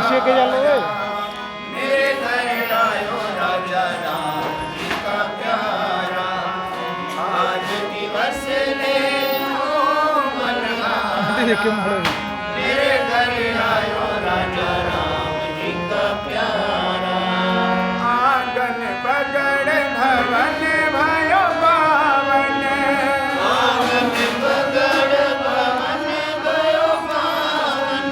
पीछे के जा लो। मेरे घर आयो राजा राम जी का प्यारा, आज दिवस ले मेरे घर आयो राजा राम जी का प्यारा। आंगन बगड़ भवन भयो पावन, आंगन बगड़ भवन भयो पावन,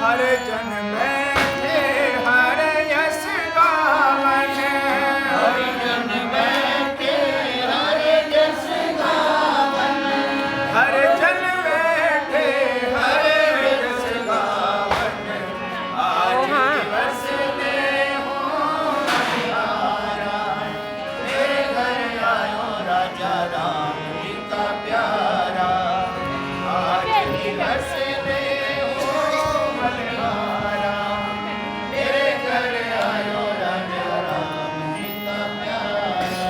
हर जन बैठे हर यश गावन, हर जन बैठे हर यश गावन, हर जन बैठे हर यश गावन, आज दिवस ले हो हरियारा। मेरे घर आयो राजा राम जी का प्यारा, आज दिवस ले हो बलिहारा। मेरे घर आयो राजा राम जी का प्यारा,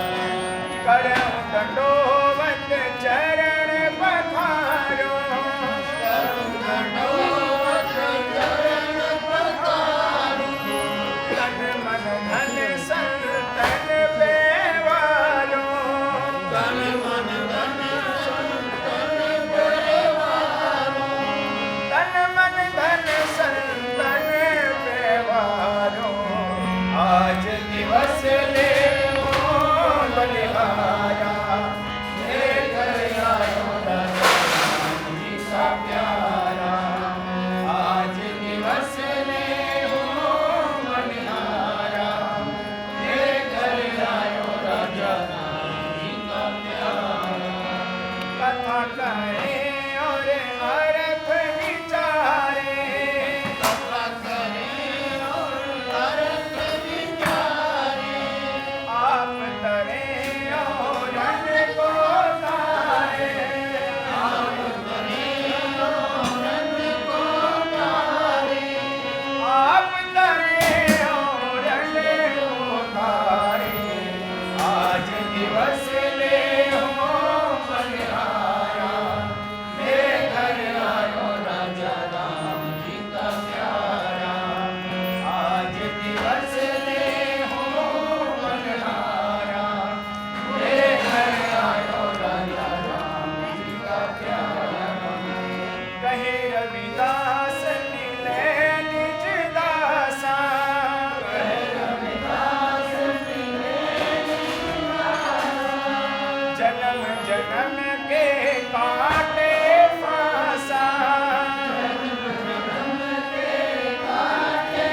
करम दंडोवत चरण पखारो, करम दंडोवत चरण पखारो, तन मन धन संतन बेवारो, तन मन धन संतन बेवारो, तन मन धन संतन बेवारो, आज दिवस ले हो बलिहारा। मेरे घर आयो राजा राम जी का प्यारा, आज दिवस ले हो बलिहारा। मेरे घर आयो राजा राम जी का प्यारा, कथा करें और अर्थ विचारे, कथा करें और अर्थ विचारे, आप तरें और अन्न को तारे, आप तरें और अन्न को तारे, आप तरें और अन्न को तारे, आज दिवस ले हो बलिहारा। मेरे घर आयो राजा राम जी का प्यारा, आज दिवस ले हो बलिहारा। मेरे घर आयो राजा राम जी का प्यारा, कहे रविदास मिले निज दासा, कहे रविदास मिले निज दासा, जन्म जन्म के काटे फांसा, जन्म जन्म के काटे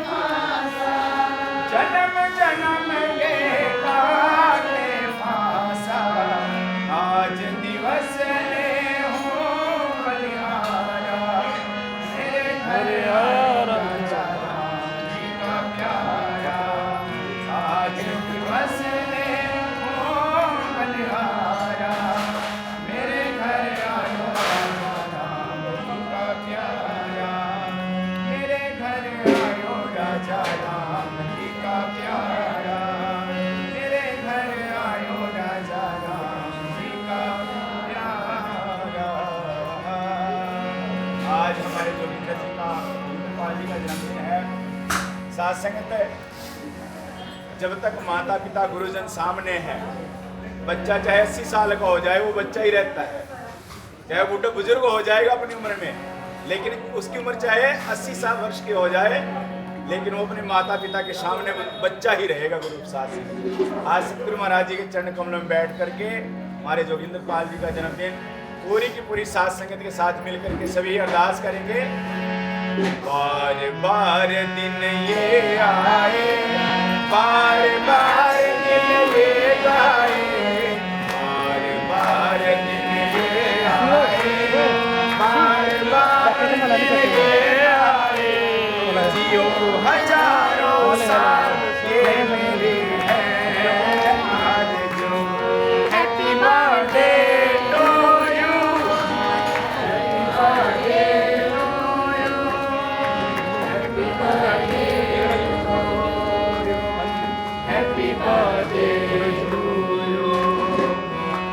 फांसा, जन्म जन्म के काटे फांसा, आज दिवस ले हो बलिहारा। मेरे घर आयो राजा राम जी का प्यारा, आज दिवस ले हो बलिहारा। मेरे घर आयो राजा राम जी का प्यारा, मेरे घर आयो राजा राम जी का प्यारा, मेरे घर आयो राजा राम जी का प्यारा। आज हमारे जोगिंदर जी का गोपाल जी का जन्मदिन है। साथ संगत, जब तक माता पिता गुरुजन सामने हैं, बच्चा चाहे 80 साल का हो जाए वो बच्चा ही रहता है, चाहे बूढ़ा बुजुर्ग हो जाएगा अपनी उम्र में, लेकिन उसकी उम्र चाहे 80 साल वर्ष की हो जाए, लेकिन वो अपने माता पिता के सामने बच्चा ही रहेगा। गुरु प्रसाद से आज सतगुरु महाराज जी के चरण कमलों में बैठ करके हमारे जोगिंदर पाल जी का जन्मदिन पूरी की पूरी साथ संगत के साथ मिलकर के सभी अरदास करेंगे। बार बार दिन ये आए, बार बार दिन ये गाए, बार बार दिन ये आए, बार बार दिन ये आए, जियो हजारों साल ये मेरी है आरज़ू। Happy birthday to you, happy birthday to you, happy birthday to you, happy birthday to you.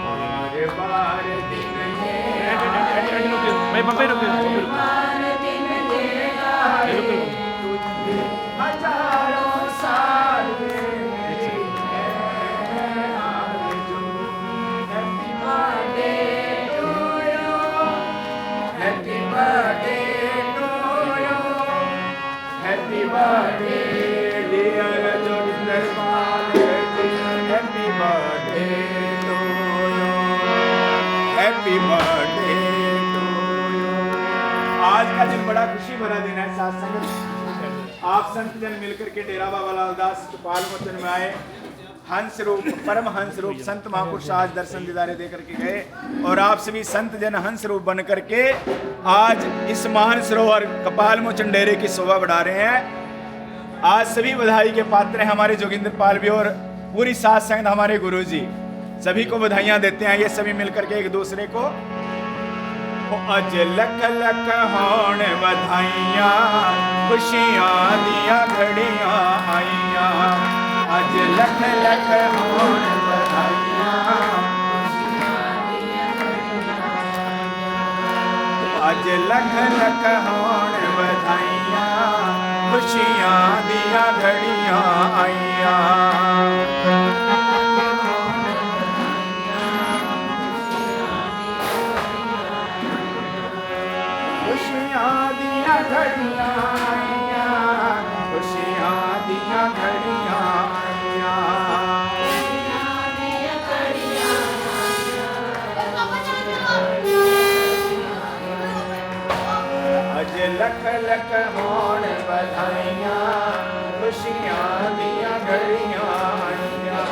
बार बार दिन ये मैं पप्पे रुक बार दिन ये आए, बर्थडे टू यू। आज का दिन बड़ा खुशी भरा दिन है साथ संगत। आप संत जन मिलकर के डेरा बाबा लाल दास कपाल मोचन में आए। हंस रूप परम हंस रूप संत महापुरुष आज दर्शन दीदारे दे करके गए और आप सभी संत जन हंस रूप बन करके आज इस मान सरोवर कपाल मोचन डेरे की शोभा बढ़ा रहे हैं। आज सभी बधाई के पात्र हैं हमारे जोगिंदर पाल भी और पूरी साथ संगत हमारे गुरुजी सभी को बधाइयां देते हैं। ये सभी मिलकर के एक दूसरे को अज लख लख होण बधाइयां खुशियां दिया घड़ियां आईयां। अज लख लख होण बधाइयां अज लख लख होण बधाइयां खुशियां दिया घड़ियां आईयां। घड़ियां आईयां खुशियां दिया घड़ियां आईयां। अज लख लख होण बधाइयां खुशियां दिया घड़ियां आईयां।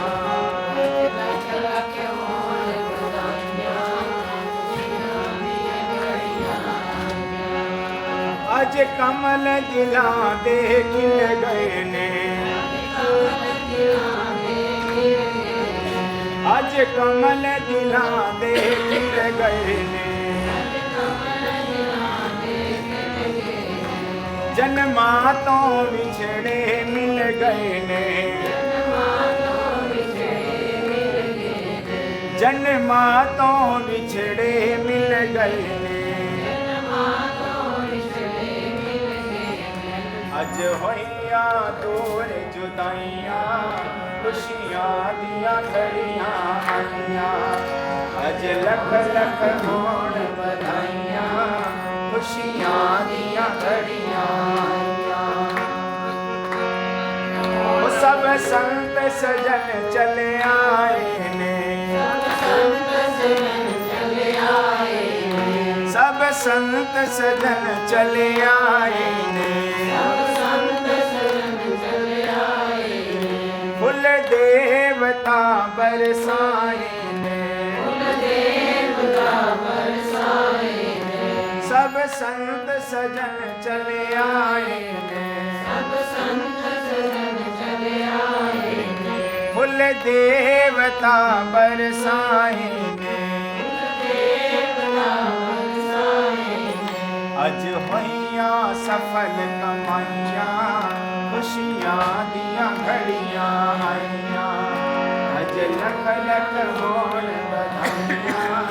अज कमल दिला दे खिल गए ने अज कमल दिला दे खिल गए ने। जन्मा तो बिछड़े मिल गए ने जन्मा तो बिछड़े मिल गए ने। अज होइया दूर जुदाइयां खुशियां दिया घड़ियां आईयां। अज लख लख होण बधाइयां खुशियां दिया घड़ियां आईयां। सब संत सजन चले आए ने सब संत सजन चले आए ने। फुल देवता बरसाए ने सब संत सजन चले आए ने। फुल देवता बरसाए ने। अज होइया सफल कमाइयां खुशियां दिया घड़ियां आईयां। अज लख लख होण बधाइयां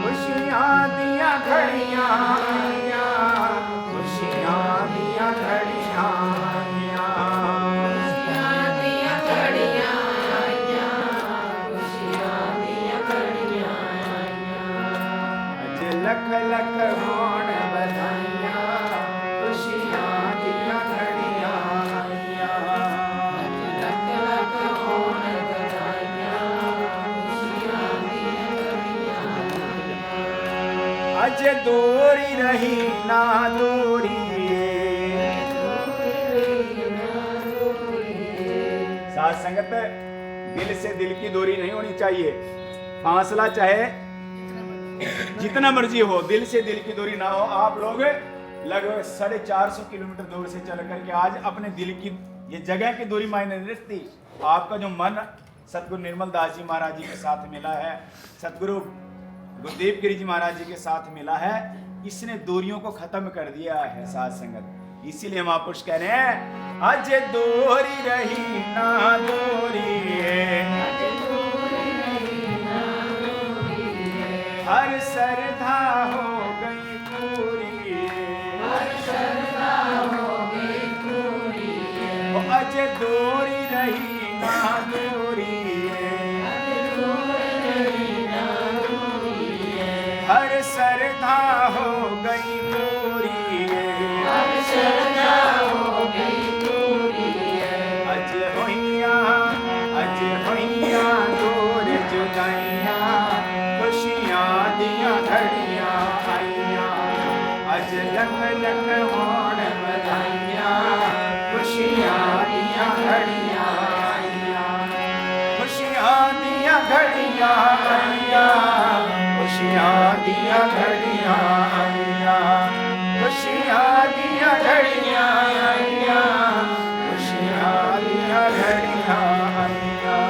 खुशियां दिया घड़ियां आईयां। खुशियां दिया घड़ियां आईयां। लख लख होण बधाइयां खुशियां दिया घड़ियां आईयां। लख लख होण बधाइयां खुशियां दिया घड़ियां आईयां। अज दूरी रही ना दूरी साथ संगत दिल से दिल की दूरी नहीं होनी चाहिए। फासला चाहे जितना मर्जी हो दिल से दिल की दूरी ना हो। आप लोग लगभग 450 किलोमीटर दूर से चल करके आज अपने दिल की ये जगह की दूरी मायने नहीं रखती। आपका जो मन सतगुरु निर्मल दास जी महाराज जी के साथ मिला है, सतगुरु गुरुदेव गिरी जी महाराज जी के साथ मिला है, इसने दूरियों को खत्म कर दिया है साथ संगत। इसीलिए महापुरुष कह रहे हैं अज दूरी रही ना दूरी हर श्रद्धा हो गई पूरी। हर श्रद्धा हो गई पूरी। अज दूरी रही ना दूरी हर श्रद्धा हो गई पूरी। हर श्रद्धा हो गई पूरी। अज होइया आज लख लख होण बधाइयां, खुशियां दियां घड़ियां आईयां, खुशियां दियां घड़ियां आईयां, खुशियां दियां घड़ियां आईयां, खुशियां दियां घड़ियां आईयां, खुशियां दियां घड़ियां आईयां।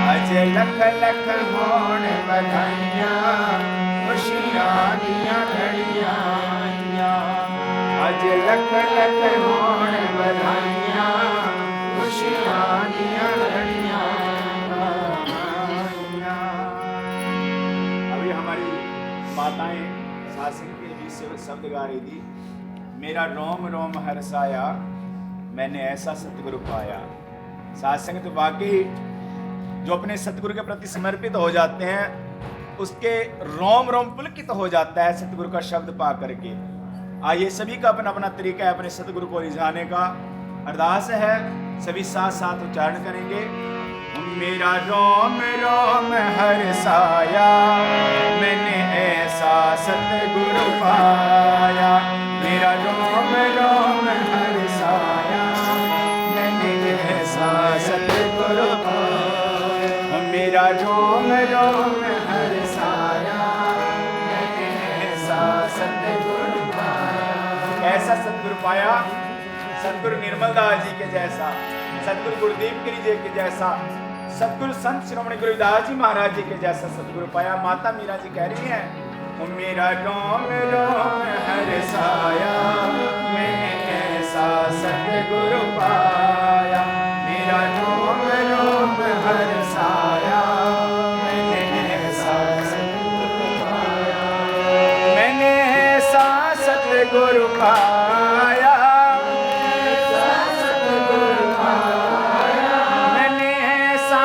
आज लख लख होण बधाइयां, खुशियां दियां घड़ियां आईयां। आज लख लख होण बधाइयां, खुशियां दियां घड़ियां आईयां। अभी हमारी माताएं सासिंग के भी शब्द गा रही थी, मेरा रोम रोम हर्षाया, मैंने ऐसा सतगुरु पाया। सासंग तो वाकई जो अपने सतगुरु के प्रति समर्पित हो जाते हैं उसके रोम रोम पुलकित हो जाता है सतगुरु का शब्द पा करके। आइए सभी का अपना अपना तरीका है अपने सतगुरु को रिझाने का। अरदास है, सभी साथ साथ उच्चारण करेंगे। मेरा रोम रोम हर्षाया, मैंने ऐसा सतगुरु पाया। मेरा रोम रोम हर्षाया, मैंने ऐसा सतगुरु पाया। मेरा रोम रोम हर्षाया, मैंने ऐसा सतगुरु पाया। ऐसा सतगुरु पाया, सतगुरु निर्मल दास जी के जैसा, सतगुरु गुरुदेव गिरी जी के जैसा, सतगुरु संत श्रोमणी गुरुदास जी महाराज जी के जैसा सतगुरु पाया। माता मीरा जी कह रही हैं, मेरा रोम रोम हर्षाया, मैंने ऐसा सतगुरु पाया। मेरा रोम रोम हर्षाया, मैंने ऐसा सतगुरु पाया। मैंने ऐसा सतगुरु पाया, मैंने ऐसा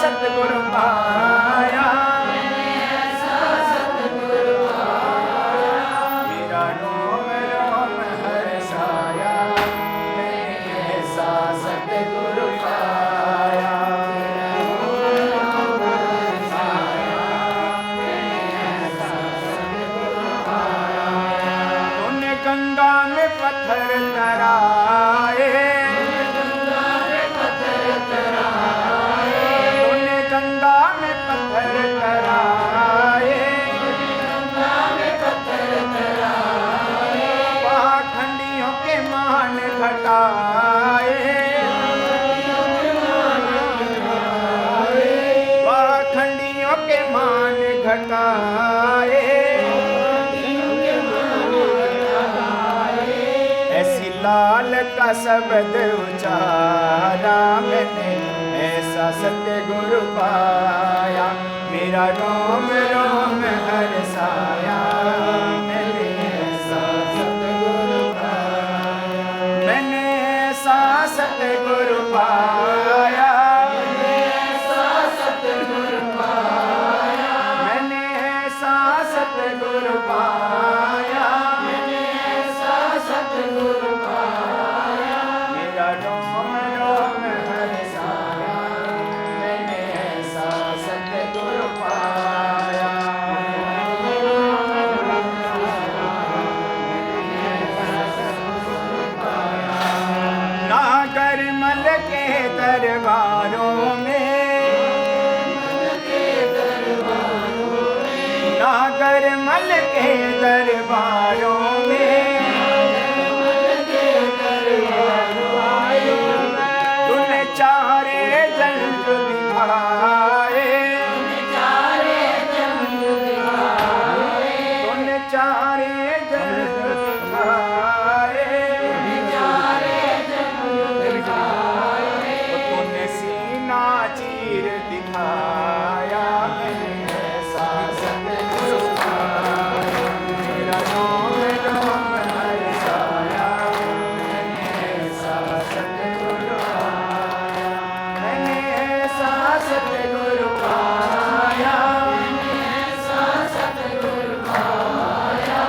सतगुरु पाया। मेरा रोम रोम हर्षाया, मैंने ऐसा सतगुरु पाया। तूने गंगा में पत्थर तराए, तूने गंगा में पत्थर तराए, पाखंडियों के मान घटाए, पाखंडियों के मान घटाए। ऐसी लाल का शब्द उचारा, मैंने ऐसा सतगुरु पाया। मेरा रोम रोम हर्षाया, मैंने ऐसा सतगुरु पाया। मैंने ऐसा सतगुरु पाया, मैंने ऐसा सतगुरु पाया। मैंने ऐसा सतगुरु पाया, मैंने ऐसा सतगुरु पाया। मेरा रोम रोम हर्षाया, मैंने ऐसा सतगुरु पाया। नागर मल के दरबारों में, नागर मल के दरबारों में, तूने चारे जंग दिखाए, तूने चारे जंग दिखाए, तूने सीना चीर दिखाया। मैंने ऐसा सतगुरु पाया। मेरा रोम रोम हर्षाया, मैंने ऐसा सतगुरु पाया। मैंने ऐसा सतगुरु पाया, मैंने ऐसा सतगुरु पाया।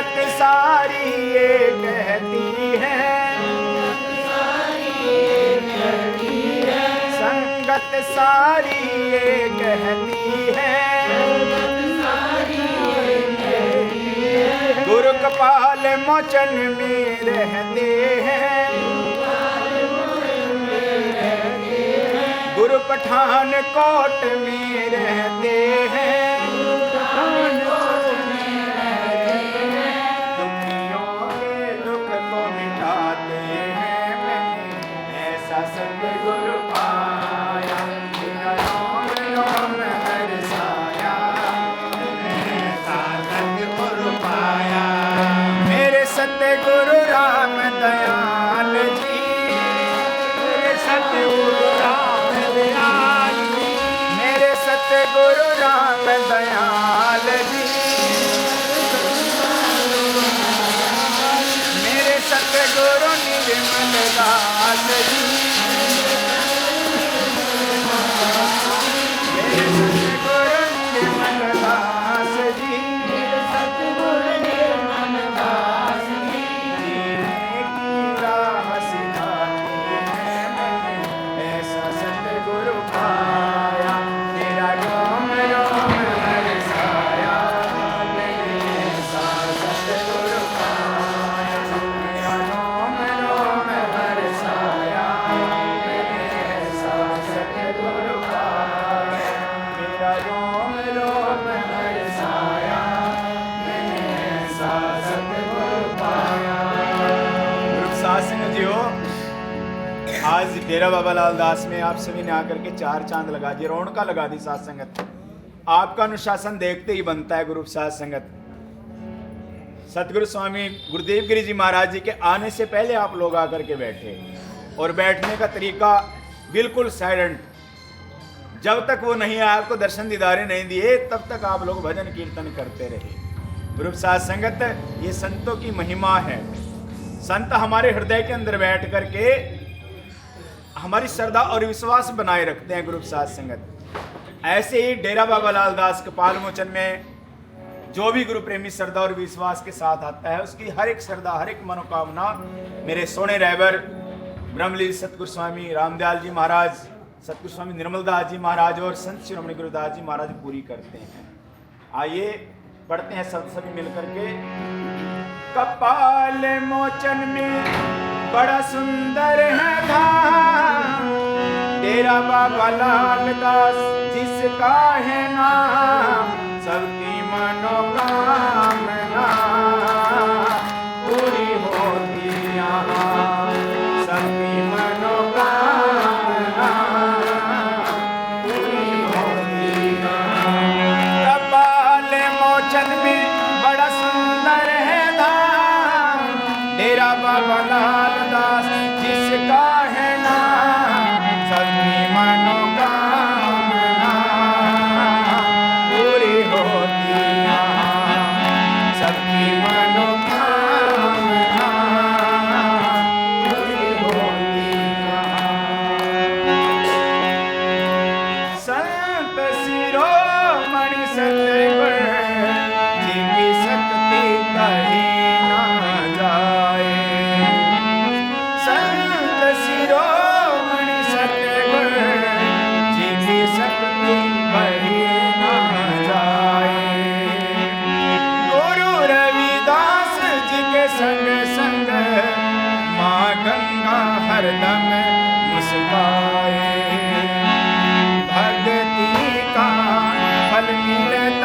संगत सारी ये कहती है, संगत सारी ये कहती है, गुरु कपाल मोचन में रहते हैं, गुरु पठान कोट में रहते हैं, दुखियों के दुख को मिटाते हैं। ऐसा सतगुरु पाया, राम राम हर साया, ऐसा सतगुरु पाया। मेरे सतगुरु राम दयाल जी, मेरे सतगुरु राम दयाल जी, मेरे सतगुरु राम दयाल जी, मेरे सतगुरु निर्मल दास जी, मेरे सतगुरु निर्मल दास जी, मेरे सतगुरु निर्मल दास जी, जीने की राह सिखाती है मैंने, ऐसा सतगुरु पाया, तेरा रोम रोम हर साया, मैंने ऐसा सतगुरु पाया, तेरा रोम रोम हर साया, मैंने ऐसा सतगुरु पाया, मेरा रोम रोम हर साया, मैंने ऐसा सतगुरु पाया। ग्रुप साधु जी हो, आज डेरा बाबा लाल दास में आप सभी ने आकर के 4 चांद लगा दिए, रौनका लगा दी साध संगत। आपका अनुशासन देखते ही बनता है ग्रुप साध संगत। सतगुरु स्वामी गुरुदेव गिरी जी महाराज जी के आने से पहले आप लोग आकर के बैठे, और बैठने का तरीका बिल्कुल साइलेंट। जब तक वो नहीं आया, आपको दर्शन दीदारे नहीं दिए, तब तक आप लोग भजन कीर्तन करते रहे। ग्रुप साध संगत, ये संतों की महिमा है। संत हमारे हृदय के अंदर बैठ करके हमारी श्रद्धा और विश्वास बनाए रखते हैं। ग्रुप साध संगत, ऐसे ही डेरा बाबा लाल दास कपाल मोचन में जो भी गुरु प्रेमी श्रद्धा और विश्वास के साथ आता है, उसकी हर एक श्रद्धा, हर एक मनोकामना मेरे सोने रहबर ब्रह्मलीन सतगुरु स्वामी रामदयाल जी महाराज, सतगुरु स्वामी निर्मलदास जी महाराज और संत शिरोमणि गुरुदास जी महाराज पूरी करते हैं। आइए पढ़ते हैं सब सभी मिलकर के। कपाल मोचन में बड़ा सुंदर है धाम, डेरा बाबा लाल दास जिसका है नाम, सबकी मनोकामना पूरी होती यहाँ, सबकी मनोकामना पूरी होती यहाँ। कपाल मोचन में बड़ा सुंदर है धाम, डेरा बाबा लाल दास जिसका है नाम, सबकी मनोकामना पूरी होती यहाँ, सबकी मनोकामना पूरी होती यहाँ। संत शिरोमणि सतगुरु जी की शक्ति कहीं ना जाए, संत शिरोमणि सतगुरु जी की शक्ति कहीं ना जाए। गुरु रविदास जी के संग संग माँ गंगा हरदम मुस्काए, भक्ति का फल मिलता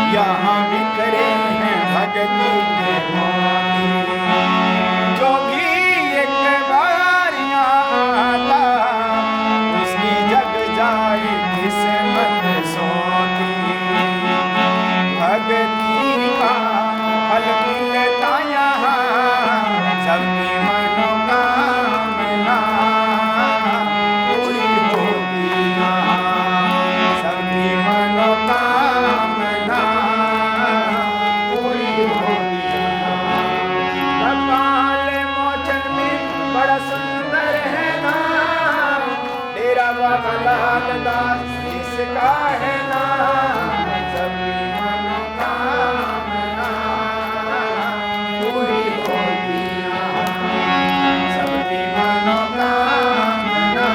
यहाँ बिखरे हैं भक्ति के मोती। जो भी एक बार यहाँ आता उसकी जग जाए किस्मत सोती। भक्ति का फल मिलता यहाँ सबकी मनोकामना पूरी होगी यहाँ, सबकी मनोकामना पूरी होगी यहाँ। कपाल मोचन में बड़ा सुंदर है नाम, डेरा बाबा लाल दास जिसका है नाम। सबकी मनोकामना पूरी होगी यहाँ, सबकी मनोकामना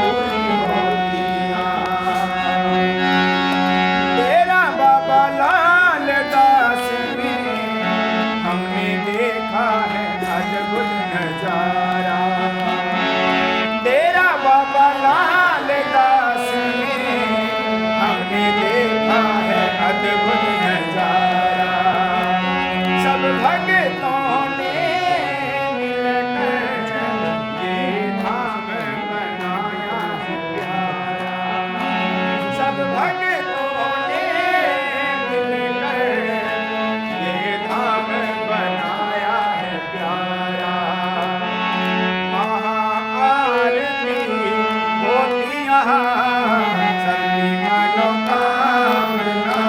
पूरी होगी यहाँ। डेरा बाबा लाल दास में हमने देखा है अद्भुत नजारा। डेरा बाबा लाल दास में हमने देखा है अद्भुत नजारा। सब भक्तों ने मिलकर ये धाम बनाया है प्यारा। सब भक्तों ने मिलकर ये धाम बनाया है प्यारा। महाआरती होती यहाँ सबकी मनोकामना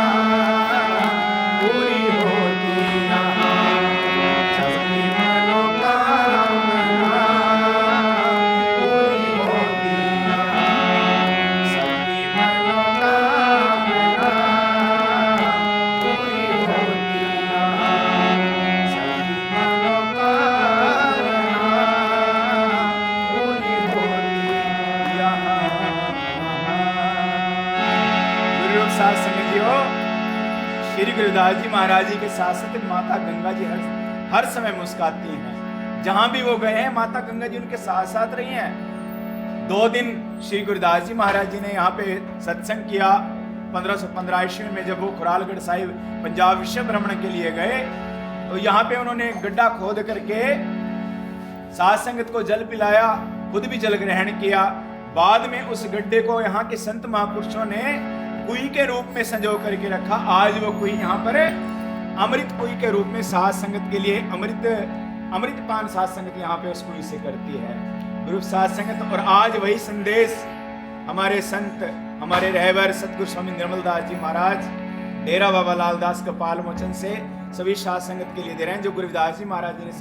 पूरी होती यहाँ, सबकी मनोकामना पूरी होती यहाँ, सबकी मनोकामना पूरी होती यहाँ, सबकी मनोकामना पूरी होती यहाँ। गुरु रूप साध संगत जी हो, श्री गुरुदास जी महाराज जी के साथ साथ माता गंगा जी हर समय मुस्काती हैं। जहां भी वो गए हैं माता गंगा जी उनके साथ साथ रही हैं। 2 दिन श्री गुरुदास जी महाराज जी ने यहाँ पे सत्संग किया। 1515 ईस्वी में जब वो खुरालगढ़ साहिब पंजाब विश्व भ्रमण के लिए गए तो यहाँ पे उन्होंने गड्ढा खोद करके साध संगत को जल पिलाया, खुद भी जल ग्रहण किया। बाद में उस गड्ढे को यहाँ के संत महापुरुषों ने कुई के रूप में संजो करके रखा। आज वो कुई यहाँ पर अमृत कुई के रूप में साध संगत के लिए अमृतपान साध संगत यहाँ पे उस कुई से करती है गुरु साध संगत। और आज वही संदेश हमारे संत, हमारे रहबर सतगुरु स्वामी निर्मल दास जी महाराज डेरा बाबा लाल दास कपाल मोचन से सभी साध संगत के लिए दे रहे हैं। जो गुरुदास जी महाराज जी ने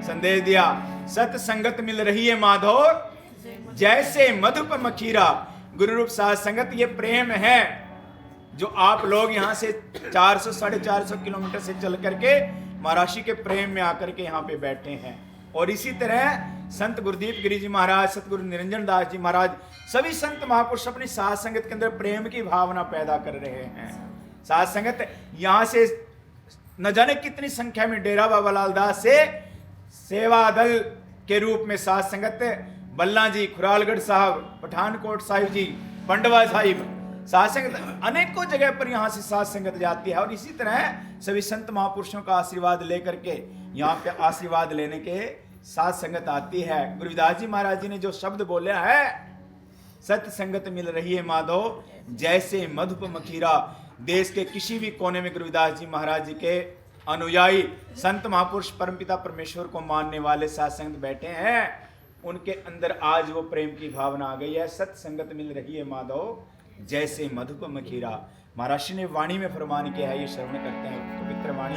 संदेश दिया, सत संगत मिल रही है माधो जैसे मधुप मखीरा। गुरु रूप साध संगत ये प्रेम है जो आप लोग यहाँ से 400 450 किलोमीटर से चल करके महाराष्ट्र के प्रेम में आकर के यहाँ पे बैठे हैं। और इसी तरह संत गुरुदीप गिरी जी महाराज, सतगुरु निरंजन दास जी महाराज, सभी संत महापुरुष अपनी साध संगत के अंदर प्रेम की भावना पैदा कर रहे हैं। साध संगत यहाँ से न जाने कितनी संख्या में डेरा बाबा लाल दास से सेवा दल के रूप में साध संगत बल्ला जी, खुरालगढ़ साहब, पठानकोट साहिब जी, पंडवा साहिब, साध संगत अनेकों जगह पर यहाँ से साध संगत जाती है। और इसी तरह सभी संत महापुरुषों का आशीर्वाद लेकर के यहाँ पे आशीर्वाद लेने के साध संगत आती है। गुरुदास जी महाराज जी ने जो शब्द बोले है, सत्य संगत मिल रही है माधव जैसे मधुप मखीरा। देश के किसी भी कोने में गुरुदास जी महाराज जी के अनुयायी संत महापुरुष परमपिता परमेश्वर को मानने वाले साध संगत बैठे हैं, उनके अंदर आज वो प्रेम की भावना आ गई है। सत्य संगत मिल रही है माधव जैसे मधुप मखीरा। महाराज ने वाणी में फरमान किया है, ये श्रवण करते हैं पवित्र वाणी।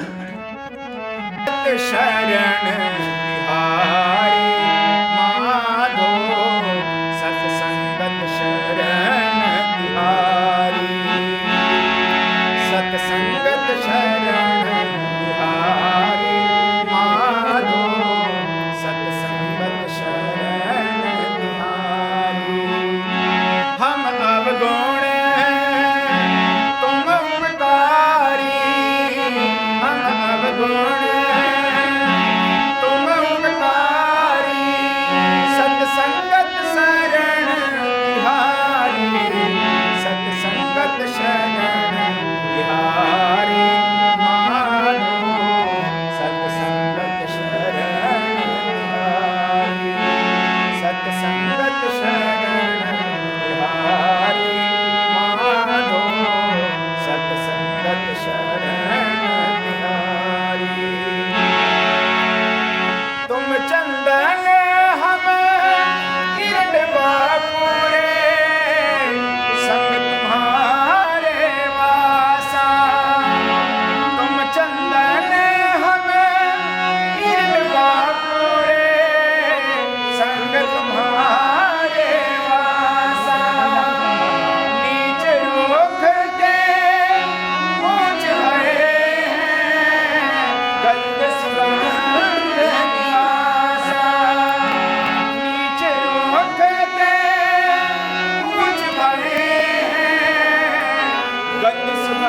शरण बिहारी माधो सत संगत शरण बिहारी, सत संगत शरण बिहारी माधो सत संगत शरण बिहारी। हम अवगुण तुम उपकारी, हम अवगुण तुम उपकारी,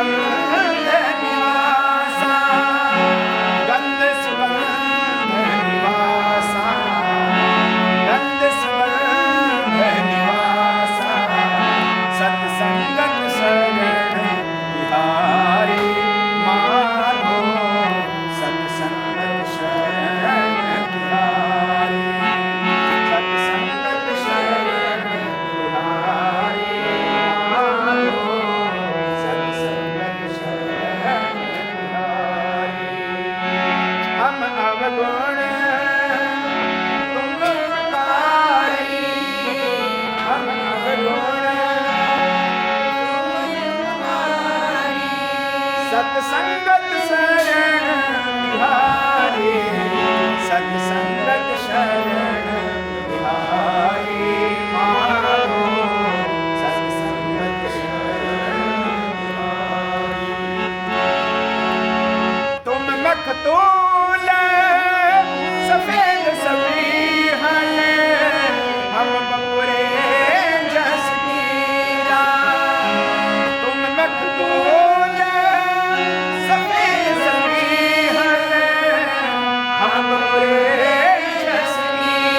सुगंध निवासा, गंध सुगंध निवासा, गंध सुगंध निवासा, सत्संगत शरण बिहारी माधो, सत्संगत शरण बिहारी, सत्संगत शरण बिहारी माधो, सत्संगत शरण बिहारी। हम अवगुण तुम उपकारी, हम अवगुण सत्संगत शरण बिहारी, सत्संगत शरण बिहारी माधो, सत्संगत शरण बिहारी। तुम मखतूल सफेद सफीहन, हम बपुरे जस नीला। तुम मखतूल सफेद सफीहन, हम बपुरे जस नीला।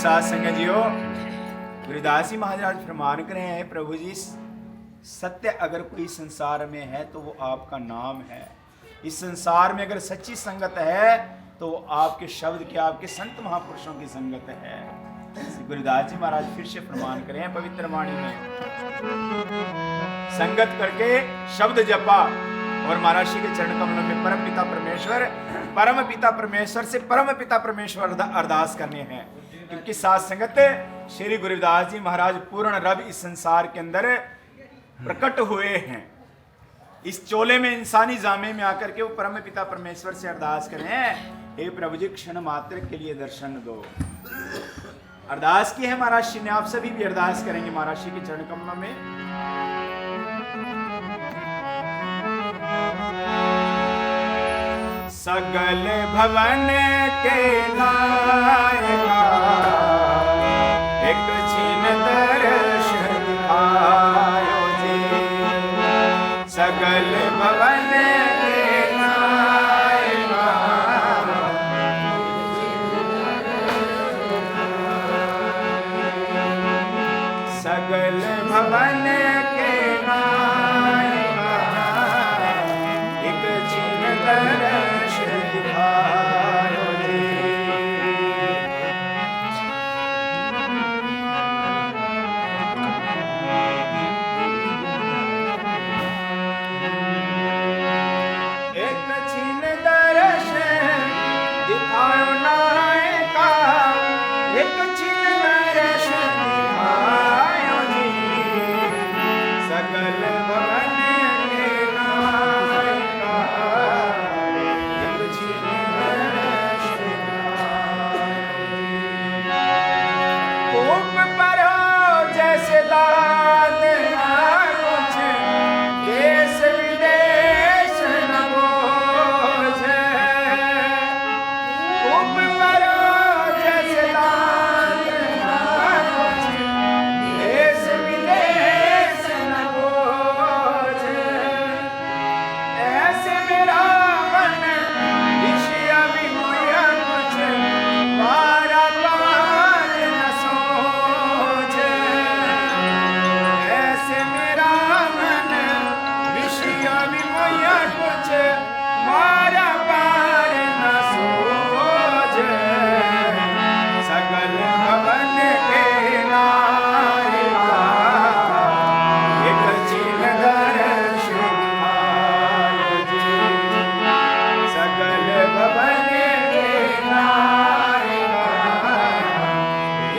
साथ संगत जियो, गुरुदास जी महाराज फरमान कर रहे हैं, प्रभु जी सत्य अगर कोई संसार में है तो वो आपका नाम है। इस संसार में अगर सच्ची संगत है तो वो आपके शब्द की, आपके संत महापुरुषों की संगत है। गुरुदास जी महाराज फिर से प्रमाण करें हैं पवित्र वाणी में, संगत करके शब्द जपा और महाराज श्री के चरण कमलों में परम पिता परमेश्वर से परम पिता परमेश्वर अरदास करने हैं। क्योंकि साथ संगत श्री गुरुदास जी महाराज पूर्ण रब इस संसार के अंदर प्रकट हुए हैं। इस चोले में, इंसानी जामे में आकर के वो परम पिता परमेश्वर से अरदास करें, हे प्रभु जी क्षण मात्र के लिए दर्शन दो। अरदास की है महाराज श्री ने, आप सभी भी अरदास करेंगे महाराज श्री के चरण कमलों में। सगल भवन के नायका एक छिन दर्श दिखायो जी। सगल भवन के नायका सगल भवन के नायका एक छिन दर्श दिखायो जी। एक छिन दर्श दिखायो नायका एक छिन दर्श दिखायो जी। सगल भवन के नायका एक छिन दर्श दिखायो जी। खूब परो जैसे दाद ना कुछ देश विदेश न बोझे। खूब परो जैसे दाद ना कुछ देश विदेश न बोझे। ऐसे मेरा मन विषय विमोह कुछ पारा पार न सोचे। ऐसे मेरा मन विषय विमोह कुछ पारा पार न सोचे। सगल भवन के नायका एक छिन दर्श दिखायो जी। सगल भवन के नायका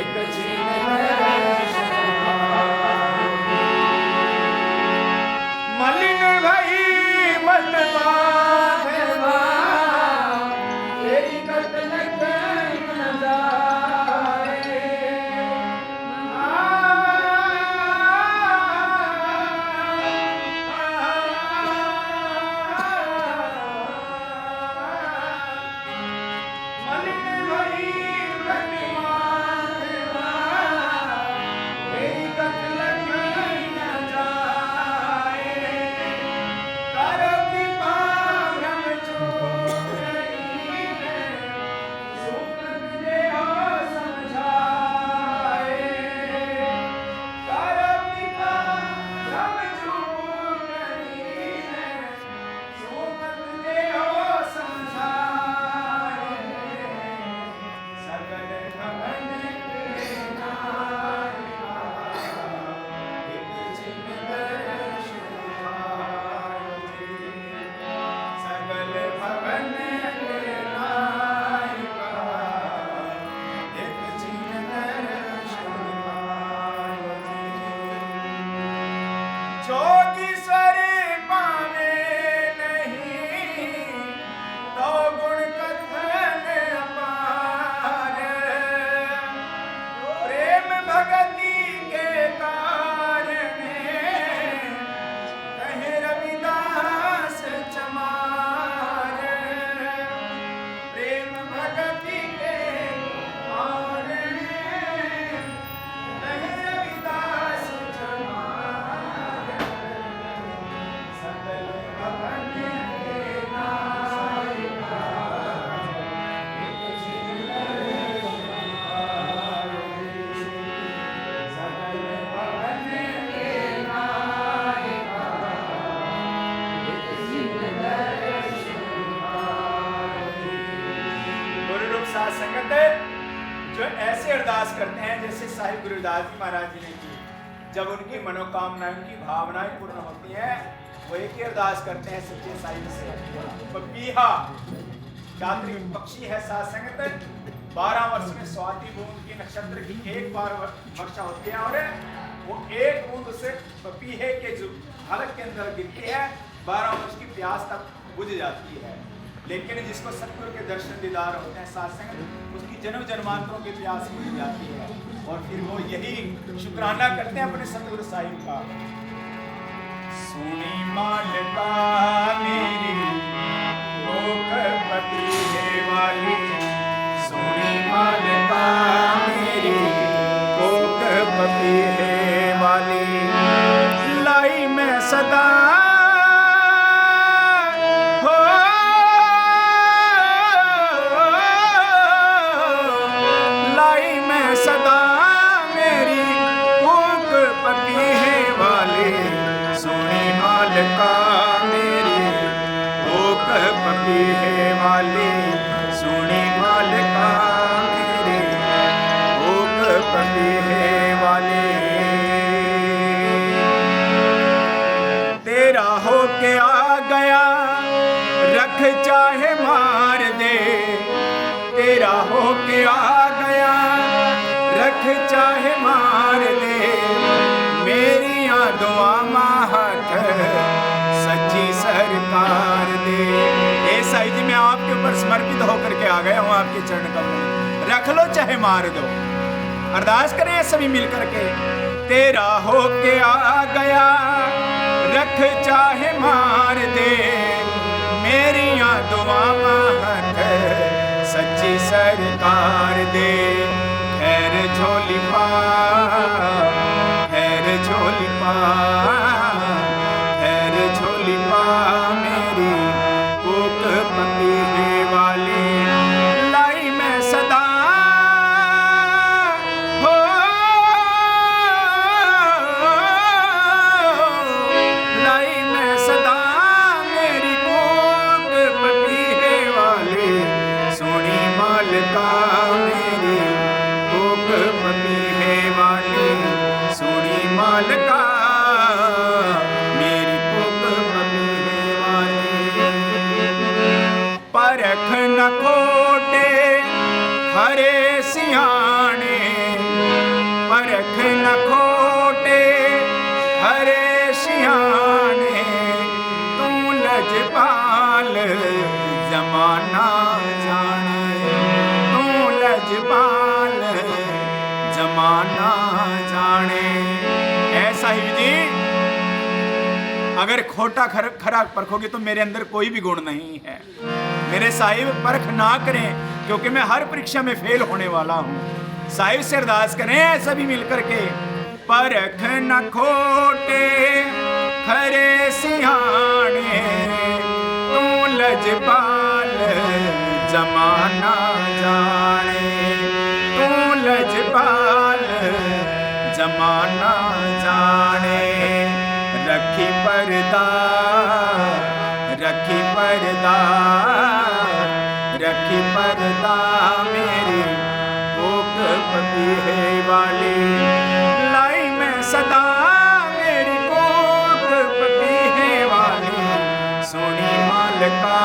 एक छिन दर्श दिखायो जी। मलिन भई मत बाधवा तेरी कत लग न जाए। मलिन भई मत बाधवा तेरी कत लग न जाए। करो कृपा भ्रम छूट रही है, सुख तुझे हो समझाए। करो कृपा भ्रम छूट रही है, सुख तुझे हो समझाए। सगल भवन के नायका एक छिन दर्श दिखायो जी। सगल भवन के नायका एक छिन दर्श दिखायो जी। जोगीश्वर पावे नहीं तो गुण कथन अपार। प्रेम भगति के कारण कहे रविदास चमार। प्रेम भगति के कारण कहे रविदास चमार। हैं जैसे साहिब गुरुदास जी महाराज जी ने की। जब उनकी मनोकामनाएं, उनकी भावनाएं पूर्ण होती हैं, वो एक ही अरदास करते हैं सच्चे साहिब से, पपीहा चातुर्य पक्षी है साथ संगत, 12 वर्ष में स्वाति बूंद की नक्षत्र की एक बार वर्षा होती है, और वो एक बूंद से पपीहे के जो हलक के अंदर गिरती है, 12 वर्ष की प्यास तक बुझ जाती है। लेकिन जिसको सतगुरु के दर्शन दीदार होते हैं साथ संगत, उसकी जन्म जन्मांतरों की प्यास बुझ जाती है, और फिर वो यही शुक्राना करते हैं अपने सतगुरु साहिब का। सुनी मालका मेरी कोकपति है वाली, सुनी मालका मेरी कोकपति है वाली, लाई मैं सदा है वाली, सुनी मालका मेरे कोकपति है वाली। तेरा होके आ गया रख चाहे मार दे, तेरा होके आ गया रख चाहे मार दे, मेरी दुआ माहत सच्ची सरकार दे। साईं जी मैं आपके ऊपर समर्पित होकर के आ गया हूं, आपके चरण कमल, रख लो चाहे मार दो। अरदास करें सभी मिलकर के, तेरा होके आ गया रख चाहे मार दे, मेरी दुआ माहत सच्ची सरकार दे। खैर झोली पा, खैर झोली पा, खैर झोली पा मेरी कोकपति है वाली, लाई मैं सदा हो, लाई मैं सदा मेरी कोकपति है वाली, सुनी मालका मेरी कोकपति है वाली, सुनी मालका परख न खोटे हरे सियाने, परख न खोटे हरे सियाने, तू लजपाल जमाना जाने, तू लजपाल जमाना जाने। ऐसा ही जी अगर खोटा खरा परखोगे तो मेरे अंदर कोई भी गुण नहीं है। मेरे साहिब परख ना करें, क्योंकि मैं हर परीक्षा में फेल होने वाला हूं। साहिब से अरदास करें सभी मिलकर के, परख न खोटे खरे सियाने, तू लजपाल जमाना जाने, तू लजपाल जमाना जाने। रखी पर्दा, रखी पर्दा, रखी पर्दा मेरी कोकपति है वाली, लाई मैं सदा मेरी कोकपति है वाली, सुनी मालका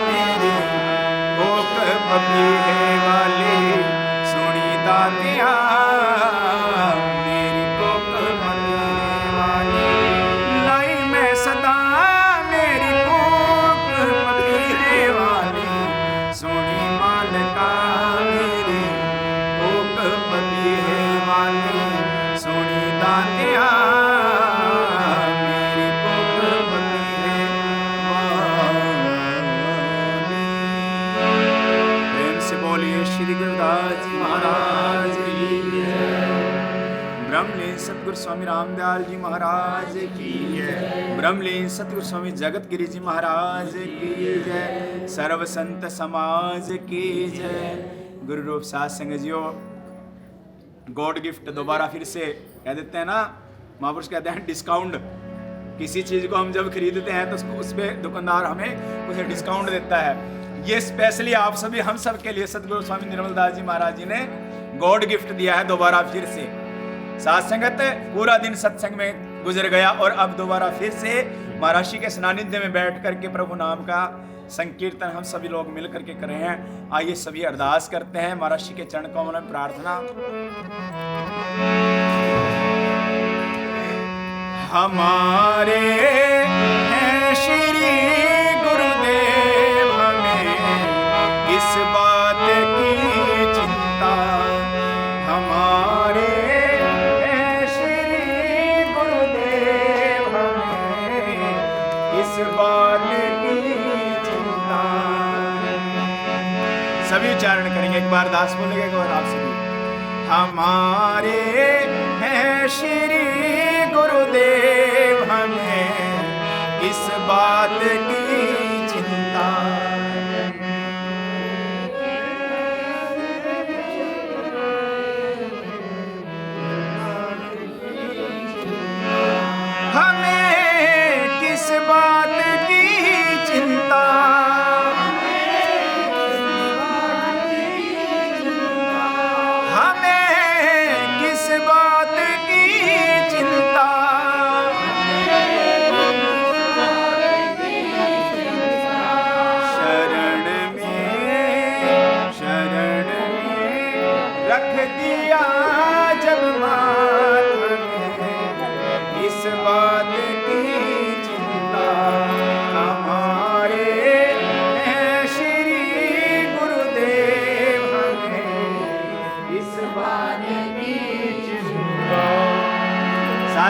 मेरी कोकपति है वाली, सुनी दातिया मेरी कोकपति है वाली, लाई मैं सदा मेरी कोकपति है वाली, सुनी मालका मेरी कोकपति है वाली, सुनी दातिया मेरी कोकपति है वाली। प्रेम से बोलिए श्री गुरुदास जी महाराज की जय। ब्रह्मलीन सतगुरु स्वामी रामदयाल जी महाराज की जय। ब्रह्मलीन सतगुरु स्वामी जगतगिरी जी महाराज की जय। सर्व संत समाज की जय। गुरु रूप साध संगत जियो, गॉड गिफ्ट दोबारा फिर से कह देते हैं ना, महापुरुष कहते हैं डिस्काउंट। किसी चीज को हम जब खरीदते हैं तो उस पे दुकानदार हमें उसे डिस्काउंट देता है। ये स्पेशली आप सभी हम सब के लिए सतगुरु स्वामी निर्मल दास जी महाराज जी ने गॉड गिफ्ट दिया है दोबारा फिर से। साथ संगत पूरा दिन सत्संग में गुजर गया और अब दोबारा फिर से महाराज के सानिध्य में बैठ करके प्रभु नाम का संकीर्तन हम सभी लोग मिल करके कर रहे हैं। आइए सभी अरदास करते हैं महाराज के चरण कमल में प्रार्थना। हमारे हैं श्री गुरुदेव, हमें किस बात की चिंता। हमारे हैं श्री गुरुदेव, हमें किस बात की चिंता। सभी उच्चारण करेंगे, एक बार दास बोलेंगे, एक बार आप सभी। हमारे हैं श्री गुरुदेव, हमें किस बात की चिंता। हमें किस बात की चिंता।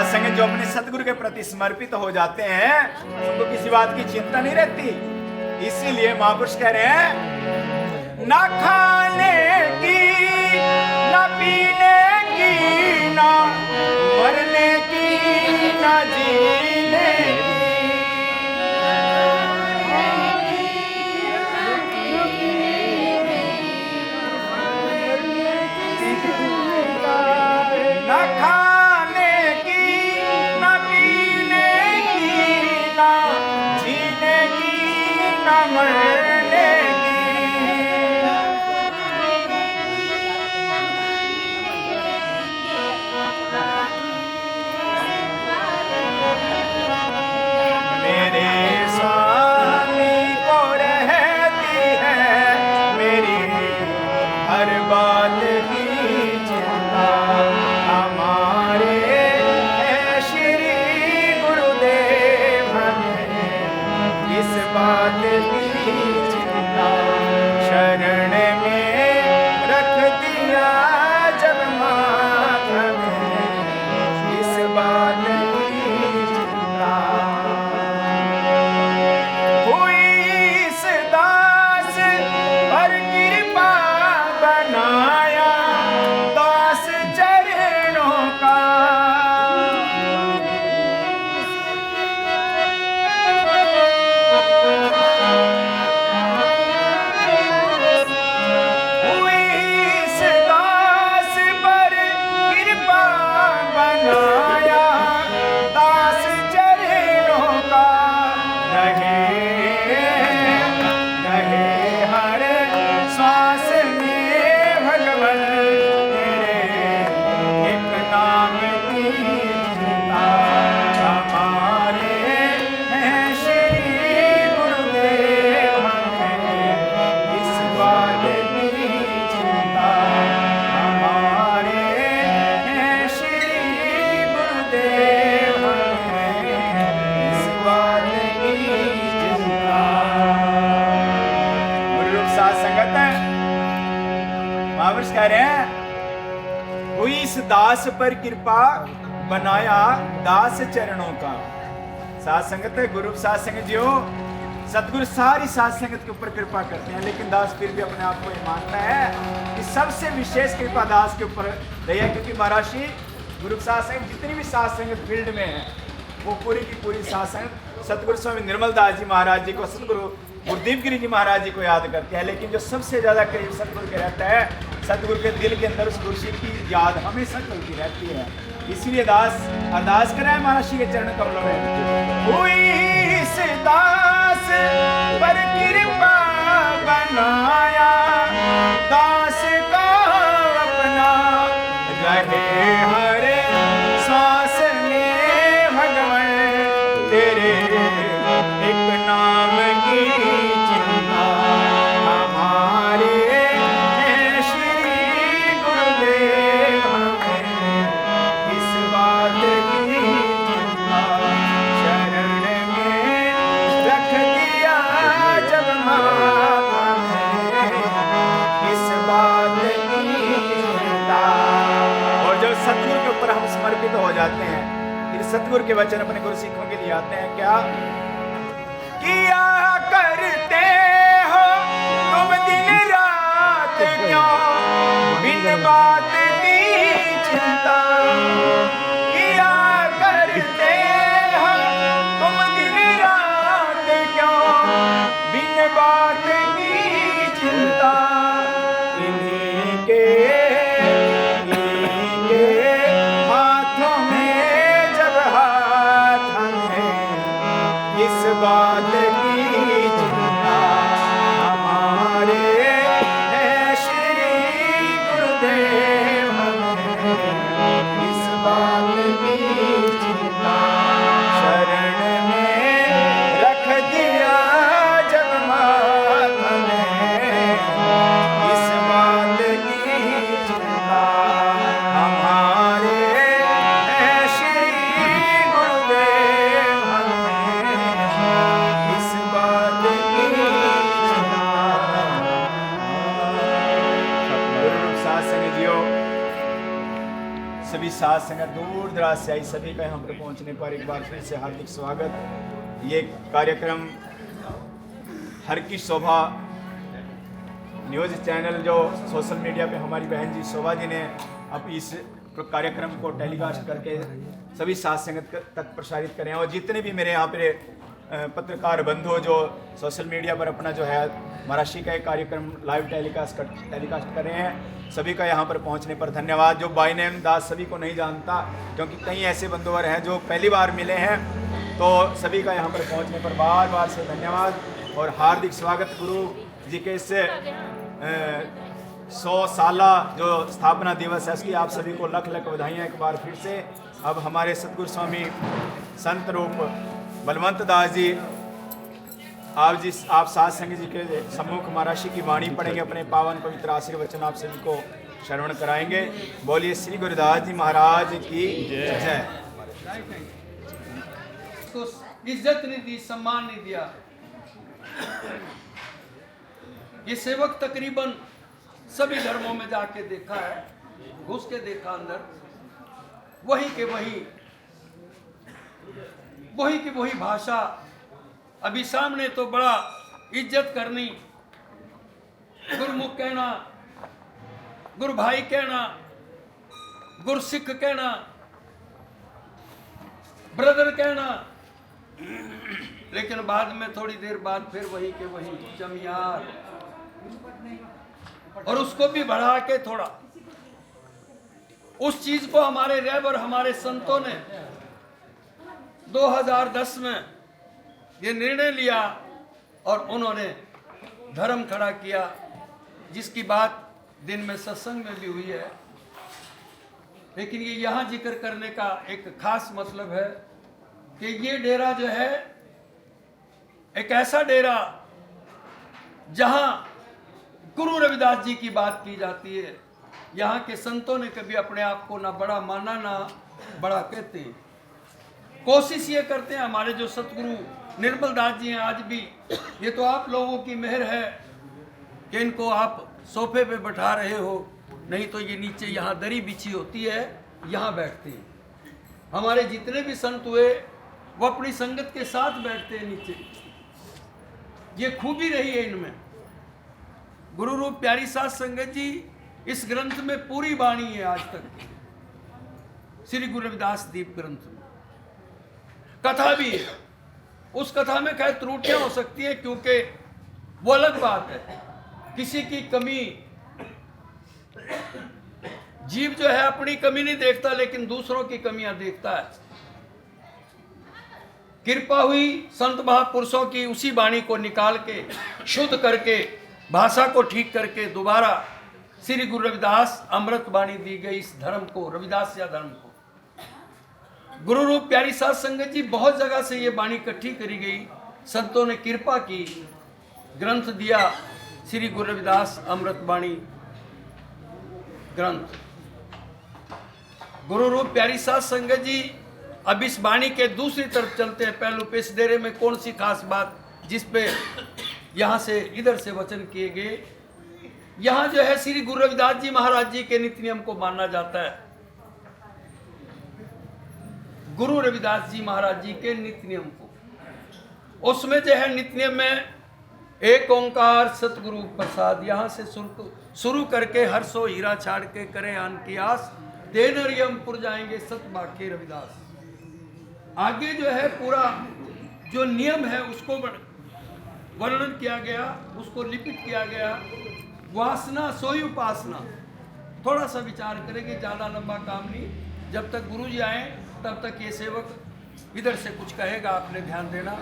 संगत जो अपने सतगुरु के प्रति समर्पित हो जाते हैं उनको किसी बात की चिंता नहीं रहती। इसीलिए महापुरुष कह रहे हैं, ना खाने की, ना पीने की, ना मरने की, ना जीने की। ना खाने की, ना पीने की, ना जीने की, ना मरने की। मेरे स्वामी को रहती है मेरी हर बात की चिंता। हमारे हैं श्री गुरुदेव, हमें किस बात की चिंता। शरण में रख दिया जब माथा में, किस बात की चिंता। हुई इस दास पर कृपा, बनाया दास चरणों का। हुई इस दास पर कृपा, बनाया दास चरणों का। रहे हर श्वास में भगवन तेरे एक नाम की चिंता। हमारे हैं श्री गुरुदेव, हमें इस बात की चिंता। हमारे हैं श्री गुरुदेव, हमें इस बात की चिंता। गुरु रूप साथ संगत है, महापुरुष कह रहे हैं, हुई इस दास पर कृपा, बनाया दास चरणों का। साथ संगत है, गुरु साथ संगत जी हो, सतगुरु सारी साथ संगत के ऊपर कृपा करते हैं, लेकिन दास फिर भी अपने आप को ये मानता है कि सबसे विशेष कृपा दास के ऊपर रही है। क्योंकि महाराज श्री गुरु साथ संगत जितनी भी साथ संगत फील्ड में है वो पूरी की पूरी साथ संगत सतगुरु स्वामी निर्मल दास जी महाराज जी को, सतगुरु गुरुदेव गिरी जी महाराज जी को याद करते हैं। लेकिन जो सबसे ज्यादा करीब सतगुरु के रहता है, सतगुरु के दिल के अंदर उस गुरु की याद हमेशा चलती रहती है। इसीलिए दास अरदास कराए महाराज के चरण कमलों में। हुई इस दास पर कृपा, बनाया दास का अपना। हर सांस में भगवन तेरे एक नाम की चिंता हमारे श्री गुरुदेव हमें इस बात की चिंता शरण में रख दिया जब माता ने इस बात की चिंता। और जब सतगुरु के ऊपर हम समर्पित हो जाते हैं फिर सतगुरु के वचन अपने गुरु सिखों के लिए आते हैं क्या किया करते हो तुम दिन रात क्यों बिन बात की चिंता किया करते हो तुम दिन रात क्यों बिन बात की चिंता इन्हीं के हाथों में जब हाथ में इस बात की चिंता हमारे है श्री गुरुदेव हमें इस बात की चिंता शरण में रख दिया जब माता ने इस बात की चिंता हमारे है श्री गुरुदेव हमें इस बात की चिंता। गुरु साथ संगत जियो, सभी साथ संगत दूर दराज से आई सभी का यहाँ पर पहुँचने पर एक बार फिर से हार्दिक स्वागत। ये कार्यक्रम हर की शोभा न्यूज़ चैनल जो सोशल मीडिया पे हमारी बहन जी शोभा जी ने अब इस कार्यक्रम को टेलीकास्ट करके सभी साथ संगत तक प्रसारित करें और जितने भी मेरे यहाँ पे पत्रकार बंधु जो सोशल मीडिया पर अपना जो है महाराष्ट्र का एक कार्यक्रम लाइव टेलीकास्ट कर रहे हैं सभी का यहाँ पर पहुँचने पर धन्यवाद। जो बाय नेम दास सभी को नहीं जानता क्योंकि कई ऐसे बंधुवर हैं जो पहली बार मिले हैं तो सभी का यहाँ पर पहुँचने पर बार बार से धन्यवाद और हार्दिक स्वागत। गुरु जी के इस 100 साला जो स्थापना दिवस है उसकी आप सभी को लख लख बधाइयाँ एक बार फिर से। अब हमारे सतगुरु स्वामी संत रूप बलवंत दास जी आप साथ संग जी के सम्मुख महाराष्ट्र की वाणी पढ़ेंगे, अपने पावन पवित्र आशीर्वचन आप सभी को श्रवण कराएंगे। बोलिए श्री गुरुदास जी महाराज की जय। उसको इज्जत नहीं दी, सम्मान नहीं दिया। ये सेवक तकरीबन सभी धर्मों में जाके देखा है, घुस के देखा अंदर, वही के वही भाषा। अभी सामने तो बड़ा इज्जत करनी, गुरुमुख कहना, गुरु भाई कहना, गुरु सिख कहना, ब्रदर कहना, लेकिन बाद में थोड़ी देर बाद फिर वही के वही जमियार, और उसको भी बढ़ा के थोड़ा। उस चीज को हमारे रैब और हमारे संतों ने 2010 में ये निर्णय लिया और उन्होंने धर्म खड़ा किया, जिसकी बात दिन में सत्संग में भी हुई है। लेकिन ये यहाँ जिक्र करने का एक खास मतलब है कि ये डेरा जो है एक ऐसा डेरा जहाँ गुरु रविदास जी की बात की जाती है। यहाँ के संतों ने कभी अपने आप को ना बड़ा माना ना बड़ा कहते हैं। कोशिश ये करते हैं, हमारे जो सतगुरु निर्मल दास जी हैं आज भी, ये तो आप लोगों की मेहर है कि इनको आप सोफे पे बैठा रहे हो, नहीं तो ये नीचे यहाँ दरी बिछी होती है, यहाँ बैठते हैं। हमारे जितने भी संत हुए वो अपनी संगत के साथ बैठते हैं नीचे। ये खूबी रही है इनमें। गुरु रूप प्यारी साध संगत जी इस ग्रंथ में पूरी वाणी है आज तक, श्री गुरु रविदास दीप ग्रंथ में कथा भी है। उस कथा में खैर त्रुटियां हो सकती है क्योंकि वो अलग बात है, किसी की कमी, जीव जो है अपनी कमी नहीं देखता लेकिन दूसरों की कमियां देखता है। कृपा हुई संत महापुरुषों की उसी वाणी को निकाल के शुद्ध करके भाषा को ठीक करके दोबारा श्री गुरु रविदास अमृत वाणी दी गई इस धर्म को, रविदास या धर्म को। गुरु रूप प्यारी साध संगत जी, बहुत जगह से ये वाणी इकट्ठी करी गई, संतों ने कृपा की, ग्रंथ दिया श्री गुरु रविदास अमृत वाणी ग्रंथ। गुरु रूप प्यारी साध संगत जी, अब इस वाणी के दूसरी तरफ चलते हैं। पहलू पे इस डेरे में कौन सी खास बात जिस पे यहाँ से इधर से वचन किए गए। यहाँ जो है श्री गुरु रविदास जी महाराज जी के नित्य नियम को माना जाता है। गुरु रविदास जी महाराज जी के नित्य नियम को, उसमें जो है नित्य नियम में एक ओंकार सतगुरु प्रसाद, यहाँ से शुरू करके हर सो हीरा छाड़ के करे आन की आस, तेनर यमपुर जाएंगे सत बाके रविदास। आगे जो है पूरा जो नियम है उसको वर्णन किया गया, उसको लिपित किया गया। वासना सोई उपासना, थोड़ा सा विचार करेंगे, ज़्यादा लंबा काम नहीं। जब तक गुरु जी आए तब तक ये सेवक इधर से कुछ कहेगा, आपने ध्यान देना।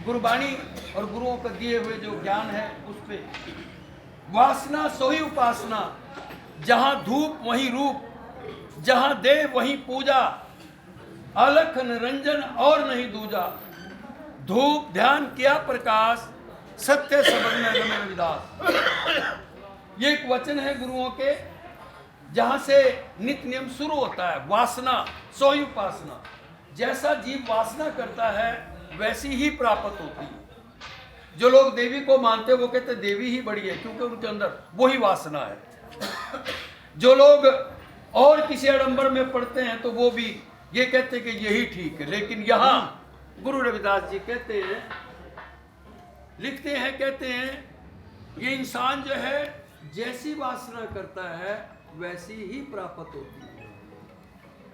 गुरुबाणी और गुरुओं का दिए हुए जो ज्ञान है उस पे। वासना सोई उपासना, जहाँ धूप वहीं रूप, जहाँ देव वहीं पूजा, अलख निरंजन और नहीं दूजा। धूप ध्यान किया प्रकाश, सत्य सबद में रमे रविदास। ये एक वचन है गुरुओं के, जहां से नित्य नियम शुरू होता है। वासना सोई उपासना, जैसा जीव वासना करता है वैसी ही प्राप्त होती है। जो लोग देवी को मानते हैं वो कहते देवी ही बड़ी है, क्योंकि उनके अंदर वही वासना है। जो लोग और किसी आडंबर में पढ़ते हैं तो वो भी ये कहते हैं कि यही ठीक है। लेकिन यहाँ गुरु रविदास जी कहते हैं, लिखते हैं, कहते हैं ये इंसान जो है जैसी वासना करता है वैसी ही प्राप्त होती है।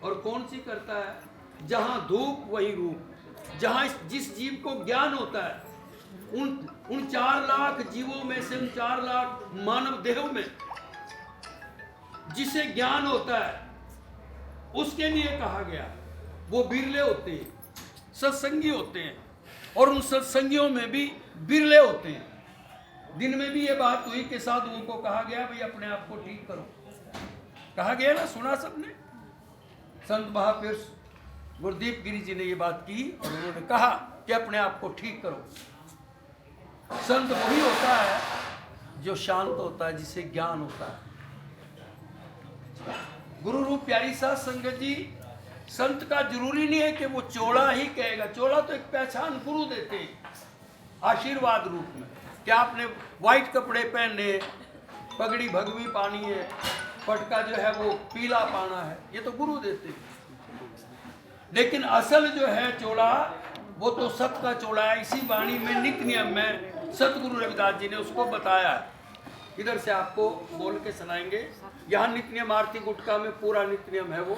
और कौन सी करता है? जहाँ धूप वही रूप। जहाँ जिस जीव को ज्ञान होता है, उन 4 लाख जीवों में से, उन 4 लाख मानव देहों में जिसे ज्ञान होता है उसके लिए कहा गया वो बिरले होते हैं, सत्संगी होते हैं। और उन सत्संगियों में भी बिरले होते हैं। दिन में भी ये बात हुई कि साधुओं को कहा गया भाई अपने आप को ठीक करो, कहा गया ना, सुना सबने। संत महापुरुष गुरुदीप गिरी जी ने ये बात की और उन्होंने कहा कि अपने आप को ठीक करो। संत वही होता है जो शांत होता है, जिसे ज्ञान होता है। गुरु रूप प्यारी साध संगत जी, संत का जरूरी नहीं है कि वो चोला ही कहेगा। चोला तो एक पहचान गुरु देते हैं आशीर्वाद रूप में, कि आपने व्हाइट कपड़े पहने, पगड़ी भगवी पानी है, पटका जो है वो पीला पाना है, ये तो गुरु देते हैं। लेकिन असल जो है चोला वो तो सत का चोला है। इसी वाणी में नित्य नियम में सतगुरु रविदास जी ने उसको बताया है। इधर से आपको बोल के सुनाएंगे। यहाँ नित्य नियम आरती गुटका में पूरा नित्य नियम है, वो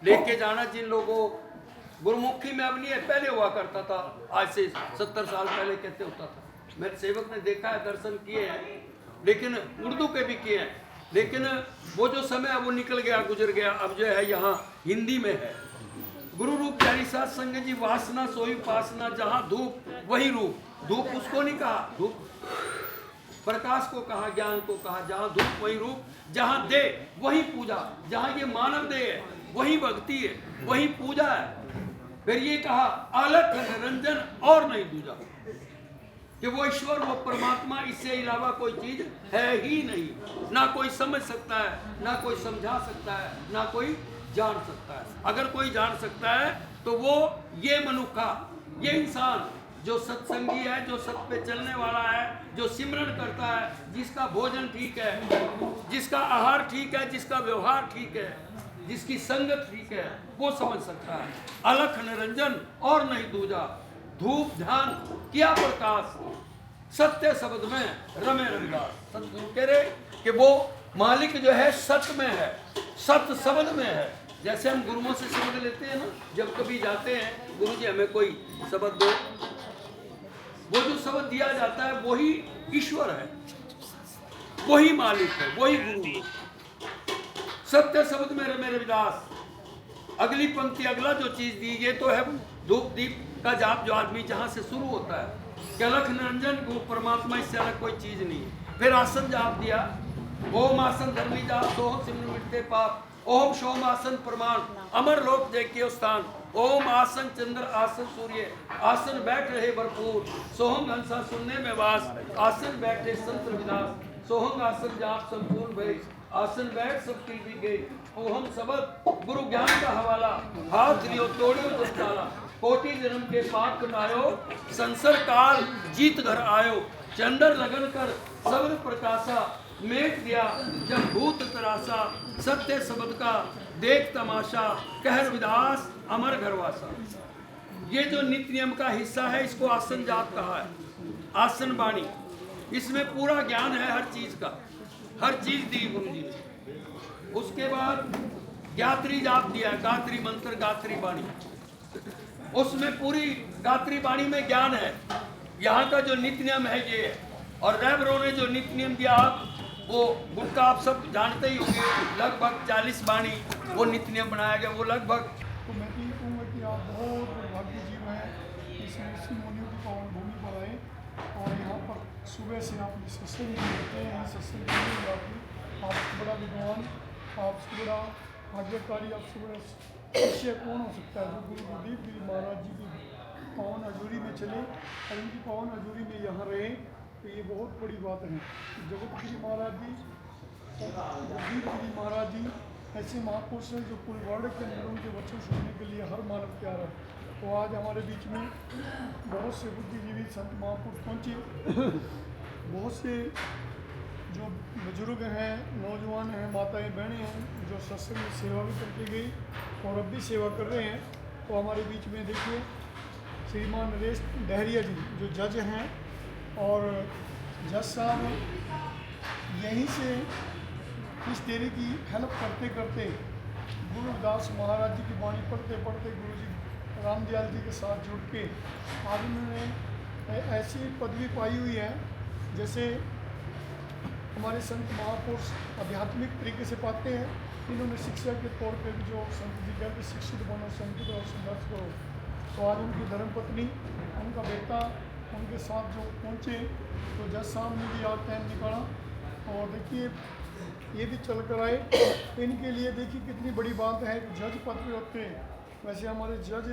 लेके जाना। जिन लोगों गुरुमुखी में अब नहीं है, पहले हुआ करता था, आज से 70 साल पहले कहते होता था। मेरे सेवक ने देखा है, दर्शन किए हैं, लेकिन उर्दू के भी किए हैं। लेकिन वो जो समय है वो निकल गया, गुजर गया। अब जो है यहाँ हिंदी में है। गुरु रूप प्यारी साध संगत जी, वासना सोई उपासना, जहाँ धूप वही रूप। धूप उसको नहीं कहा, धूप प्रकाश को कहा, ज्ञान को कहा। जहाँ धूप वही रूप, जहाँ दे वही पूजा। जहाँ ये मानव दे है वही भक्ति है, वही पूजा है। फिर ये कहा अलख निरंजन और नहीं दूजा, कि वो ईश्वर, वो परमात्मा, इससे अलावा कोई चीज है ही नहीं। ना कोई समझ सकता है, ना कोई समझा सकता है, ना कोई जान सकता है। अगर कोई जान सकता है तो वो ये मनुष्य, ये इंसान जो सत्संगी है, जो सत पे चलने वाला है, जो सिमरन करता है, जिसका भोजन ठीक है, जिसका आहार ठीक है, जिसका व्यवहार ठीक है, जिसकी संगत ठीक है, वो समझ सकता है। अलख निरंजन और नहीं दूजा, धूप ध्यान किया प्रकाश, सत्य शब्द में रमे रविदास। सतगुरु कह रहे कि वो मालिक जो है सत्य में है, सत्य शब्द में है। जैसे हम गुरुओं से शब्द लेते हैं ना, जब कभी जाते हैं, गुरु जी हमें कोई शब्द दो, वो जो शब्द दिया जाता है वही ईश्वर है, वही मालिक है, वही गुरु है। सत्य शब्द में रमे रविदास। अगली पंक्ति, अगला जो चीज दी, ये तो है धूप दीप का जाप, जो आदमी जहां से शुरू होता है कि अलख निरंजन को परमात्मा, इससे अलग कोई चीज नहीं है। फिर आसन जाप दिया, ओम आसन धर्मी जाप सोहम सिमरन मिटते पाप। ओम सोम आसन प्रमाण अमर लोक देखियो स्थान। ओम आसन चंद्र आसन सूर्य आसन बैठ रहे भरपूर। सोहम हंसा सुनने में वास आसन बैठे संत रविदास। सोहम आसन जाप संपूर्ण भय आसन बैठ सब की भी गई। ओहम सबद गुरु ज्ञान का हवाला हाथ लियो तोड़ियो दुख डाला। कोटि जन्म के पाप कटायो संसर काल जीत घर आयो। चंदर लगन कर सबद प्रकाशा मेट दिया जब भूत तरासा। सत्य शब्द का देख तमाशा कह रविदास अमर घरवासा। ये जो नित्य नियम का हिस्सा है इसको आसन जाप कहा है। आसन बाणी इसमें पूरा ज्ञान है हर चीज का, हर चीज दी गुरु जी ने। उसके बाद गायत्री जाप दिया, गायत्री मंत्र गायत्री बाणी, उसमें पूरी गायत्री बाणी में ज्ञान है। यहाँ का जो नित्य नियम है ये है। और रैबरों ने जो नित्य नियम दिया वो गुटका आप सब जानते ही होंगे, लगभग 40 बाणी वो नित्य नियम बनाया गया। वो लगभग तो मैं तो ये कहूँगा कि आप बहुत भाग्य जीव हैं, इस ऋषि मुनियों की पावन भूमि पर आए और यहाँ पर सुबह से आप सत्संग करते हैं। सत्संग आपसे बड़ा विद्वान, आपसे बड़ा आज्ञाकारी, आपसे बड़ा शिष्य कौन हो सकता है जो गुरु गुरुदेव गिरी महाराज जी की पावन हजूरी में चले और उनकी पावन हजूरी में यहाँ रहे। तो ये बहुत बड़ी बात है। जगत गिरी महाराज जी, गुरुदेव गिरी महाराज जी ऐसे महापुरुष हैं जो पूरे वर्ल्ड के अंदर उनके वचन सुनने के लिए हर मानव तैयार है। तो आज हमारे बीच में बहुत से बुद्धिजीवी संत महापुरुष पहुँचे। बहुत से जो बुजुर्ग हैं, नौजवान हैं, माताएं बहनें हैं जो सत्संग में सेवा भी करके गई और अब भी सेवा कर रहे हैं। तो हमारे बीच में देखिए श्रीमान नरेश डहरिया जी जो जज हैं और जज साहब यहीं से इस डेरे की हेल्प करते करते गुरु रविदास महाराज जी की वाणी पढ़ते पढ़ते गुरु जी रामदयाल जी के साथ जुड़ के आज उन्होंने ऐसी पदवी पाई हुई है जैसे हमारे संत महापुरुष आध्यात्मिक तरीके से पाते हैं। इन्होंने शिक्षा के तौर पे भी जो संत जी कहते शिक्षित बनो, संत और संघर्ष करो। तो आज उनकी धर्मपत्नी, उनका बेटा उनके साथ जो पहुँचे तो जज साहब ने भी आज टाइम निकाला और देखिए ये भी चल कर आए। इनके लिए देखिए कितनी बड़ी बात है। जज पद पे होते हैं, वैसे हमारे जज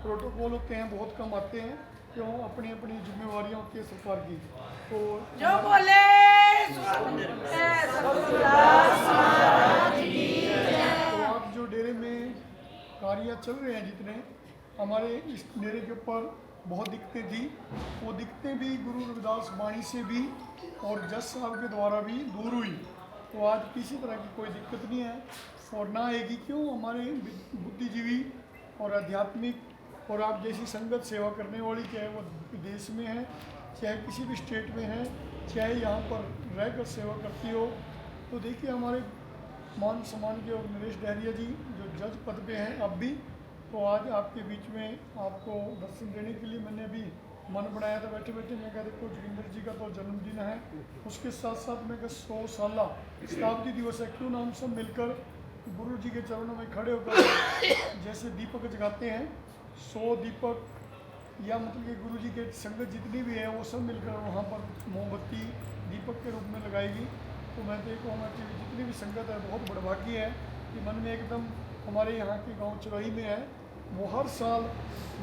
प्रोटोकॉल होते हैं बहुत कम आते हैं, क्यों अपनी अपनी जिम्मेवारियाँ होती है सरकार की। तो जो बोले तो आज जो डेरे में कार्य चल रहे हैं जितने हमारे इस डेरे के ऊपर बहुत दिक्कतें थी, वो दिक्कतें भी गुरु रविदास वाणी से भी और जज साहब के द्वारा भी दूर हुई। तो आज किसी तरह की कोई दिक्कत नहीं है और ना आएगी। क्यों हमारे बुद्धिजीवी और आध्यात्मिक और आप जैसी संगत सेवा करने वाली, चाहे वो विदेश में है, चाहे किसी भी स्टेट में है, चाहे यहाँ पर रहकर सेवा करती हो। तो देखिए हमारे मान सम्मान के और नरेश डहरिया जी जो जज पद पे हैं अब भी, तो आज आपके बीच में आपको दर्शन देने के लिए मैंने अभी मन बनाया था। बैठे बैठे मैं कहा देखो जोगिंदर जी का तो जन्मदिन है, उसके साथ साथ मैं 100 साल शताब्दी दिवस है, क्यों ना हम सब मिलकर गुरु जी के चरणों में खड़े होकर जैसे दीपक जगाते हैं 100 दीपक, या मतलब कि गुरु जी के संगत जितनी भी है वो सब मिलकर वहाँ पर मोमबत्ती दीपक के रूप में लगाएगी। तो मैं तो ये कहूँगा कि जितनी भी संगत है बहुत बड़ा भाग्य है कि मन में एकदम हमारे यहाँ के गाँव चौराही में है, वो हर साल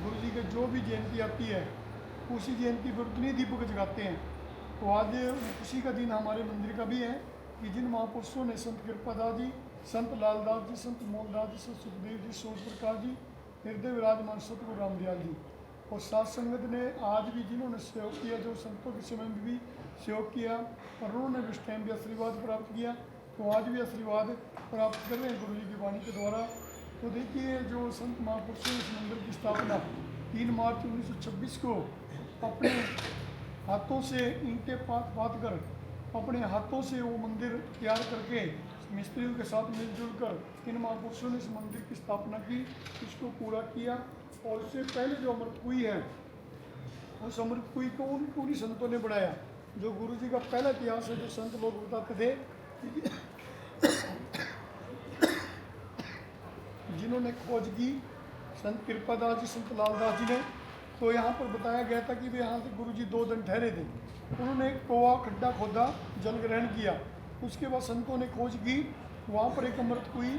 गुरु जी के जो भी जयंती आती है उसी जयंती पर उतनी दीपक जगाते हैं। तो आज खुशी का दिन हमारे मंदिर का भी है कि जिन महापुरुषों ने संत कृपादास जी, संत लालदास जी, संत मोहनदास जी, संत सुखदेव जी, सोच प्रकाश जी, हृदय विराजमान सतगुरु रामदयाल जी और सात संगत ने आज भी जिन्होंने सहयोग किया, जो संतों के समय में भी सहयोग किया और उन्होंने भी उस टाइम भी आशीर्वाद प्राप्त किया, तो आज भी आशीर्वाद प्राप्त कर रहे हैं गुरु जी की वाणी के द्वारा। तो देखिए जो संत महापुरुषों ने इस मंदिर की स्थापना 3 मार्च 1926 को अपने हाथों से ईंटें पात कर अपने हाथों से वो मंदिर तैयार करके मिस्त्रियों के साथ मिलजुल कर इन महापुरुषों ने इस मंदिर की स्थापना की, इसको पूरा किया। और उससे पहले जो अमृतकुई है उस अमृतकुई को उन पूरी संतों ने बढ़ाया। जो गुरु जी का पहला इतिहास है जो संत लोग बताते थे जिन्होंने खोज की, संत कृपादास जी, संत लालदास जी ने, तो यहाँ पर बताया गया था कि वे यहाँ से गुरु जी 2 दिन ठहरे थे। उन्होंने एक कुआं खड्डा खोदा, जल ग्रहण किया उसके बाद संतों ने खोज की, वहाँ पर एक अमृत कुई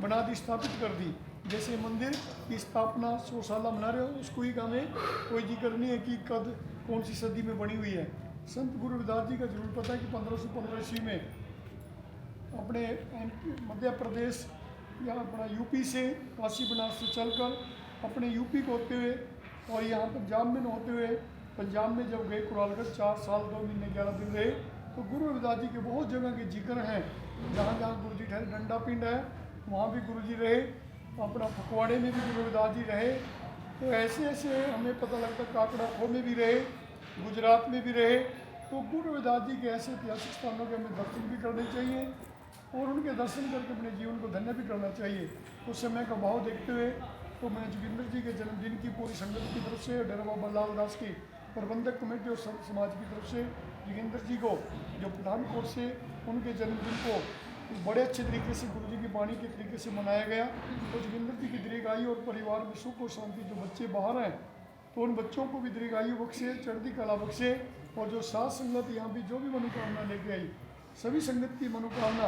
बना दी, स्थापित कर दी। जैसे मंदिर की स्थापना 100 साल मना रहे हो, उस कुई का में कोई जिक्र नहीं है कि कद कौन सी सदी में बनी हुई है। संत गुरु रविदास जी का जरूर पता है कि 1515 ईस्वी में अपने मध्य प्रदेश या अपना यूपी से, काशी बनारस से चलकर अपने यूपी को होते हुए और यहाँ पंजाब में होते हुए पंजाब में जब गए कुरालगढ़ 4 साल 2 महीने 11 दिन रहे, तो गुरु रविदास जी के बहुत जगह के जिक्र हैं। जहाँ जहाँ गुरु जी ठहरे, डंडा पिंड है वहाँ भी गुरु जी रहे, अपना फकवाड़े में भी गुरु रविदास जी रहे। तो ऐसे ऐसे हमें पता लगता, काकड़ा खो में भी रहे, गुजरात में भी रहे। तो गुरु रविदास जी के ऐसे ऐतिहासिक स्थानों के हमें दर्शन भी करने चाहिए और उनके दर्शन करके अपने जीवन को धन्य भी करना चाहिए। उस समय का भाव देखते हुए तो मैं जोगिंदर जी के जन्मदिन की पूरी संगत की तरफ से, डेरा बाबा लाल दास की प्रबंधक कमेटी और संत समाज की तरफ से जोगिंदर जी को जो पठानकोट से उनके जन्मदिन को बड़े अच्छे तरीके से गुरु जी की वाणी के तरीके से मनाया गया। तो जोगिंदर जी की दीर्घायु और परिवार में सुख और शांति, जो बच्चे बाहर हैं तो उन बच्चों को भी दीर्घायु बख्शे, चढ़ती कला बख्शे, और जो साथ संगत यहाँ भी जो भी मनोकामना लेके आई, सभी संगत की मनोकामना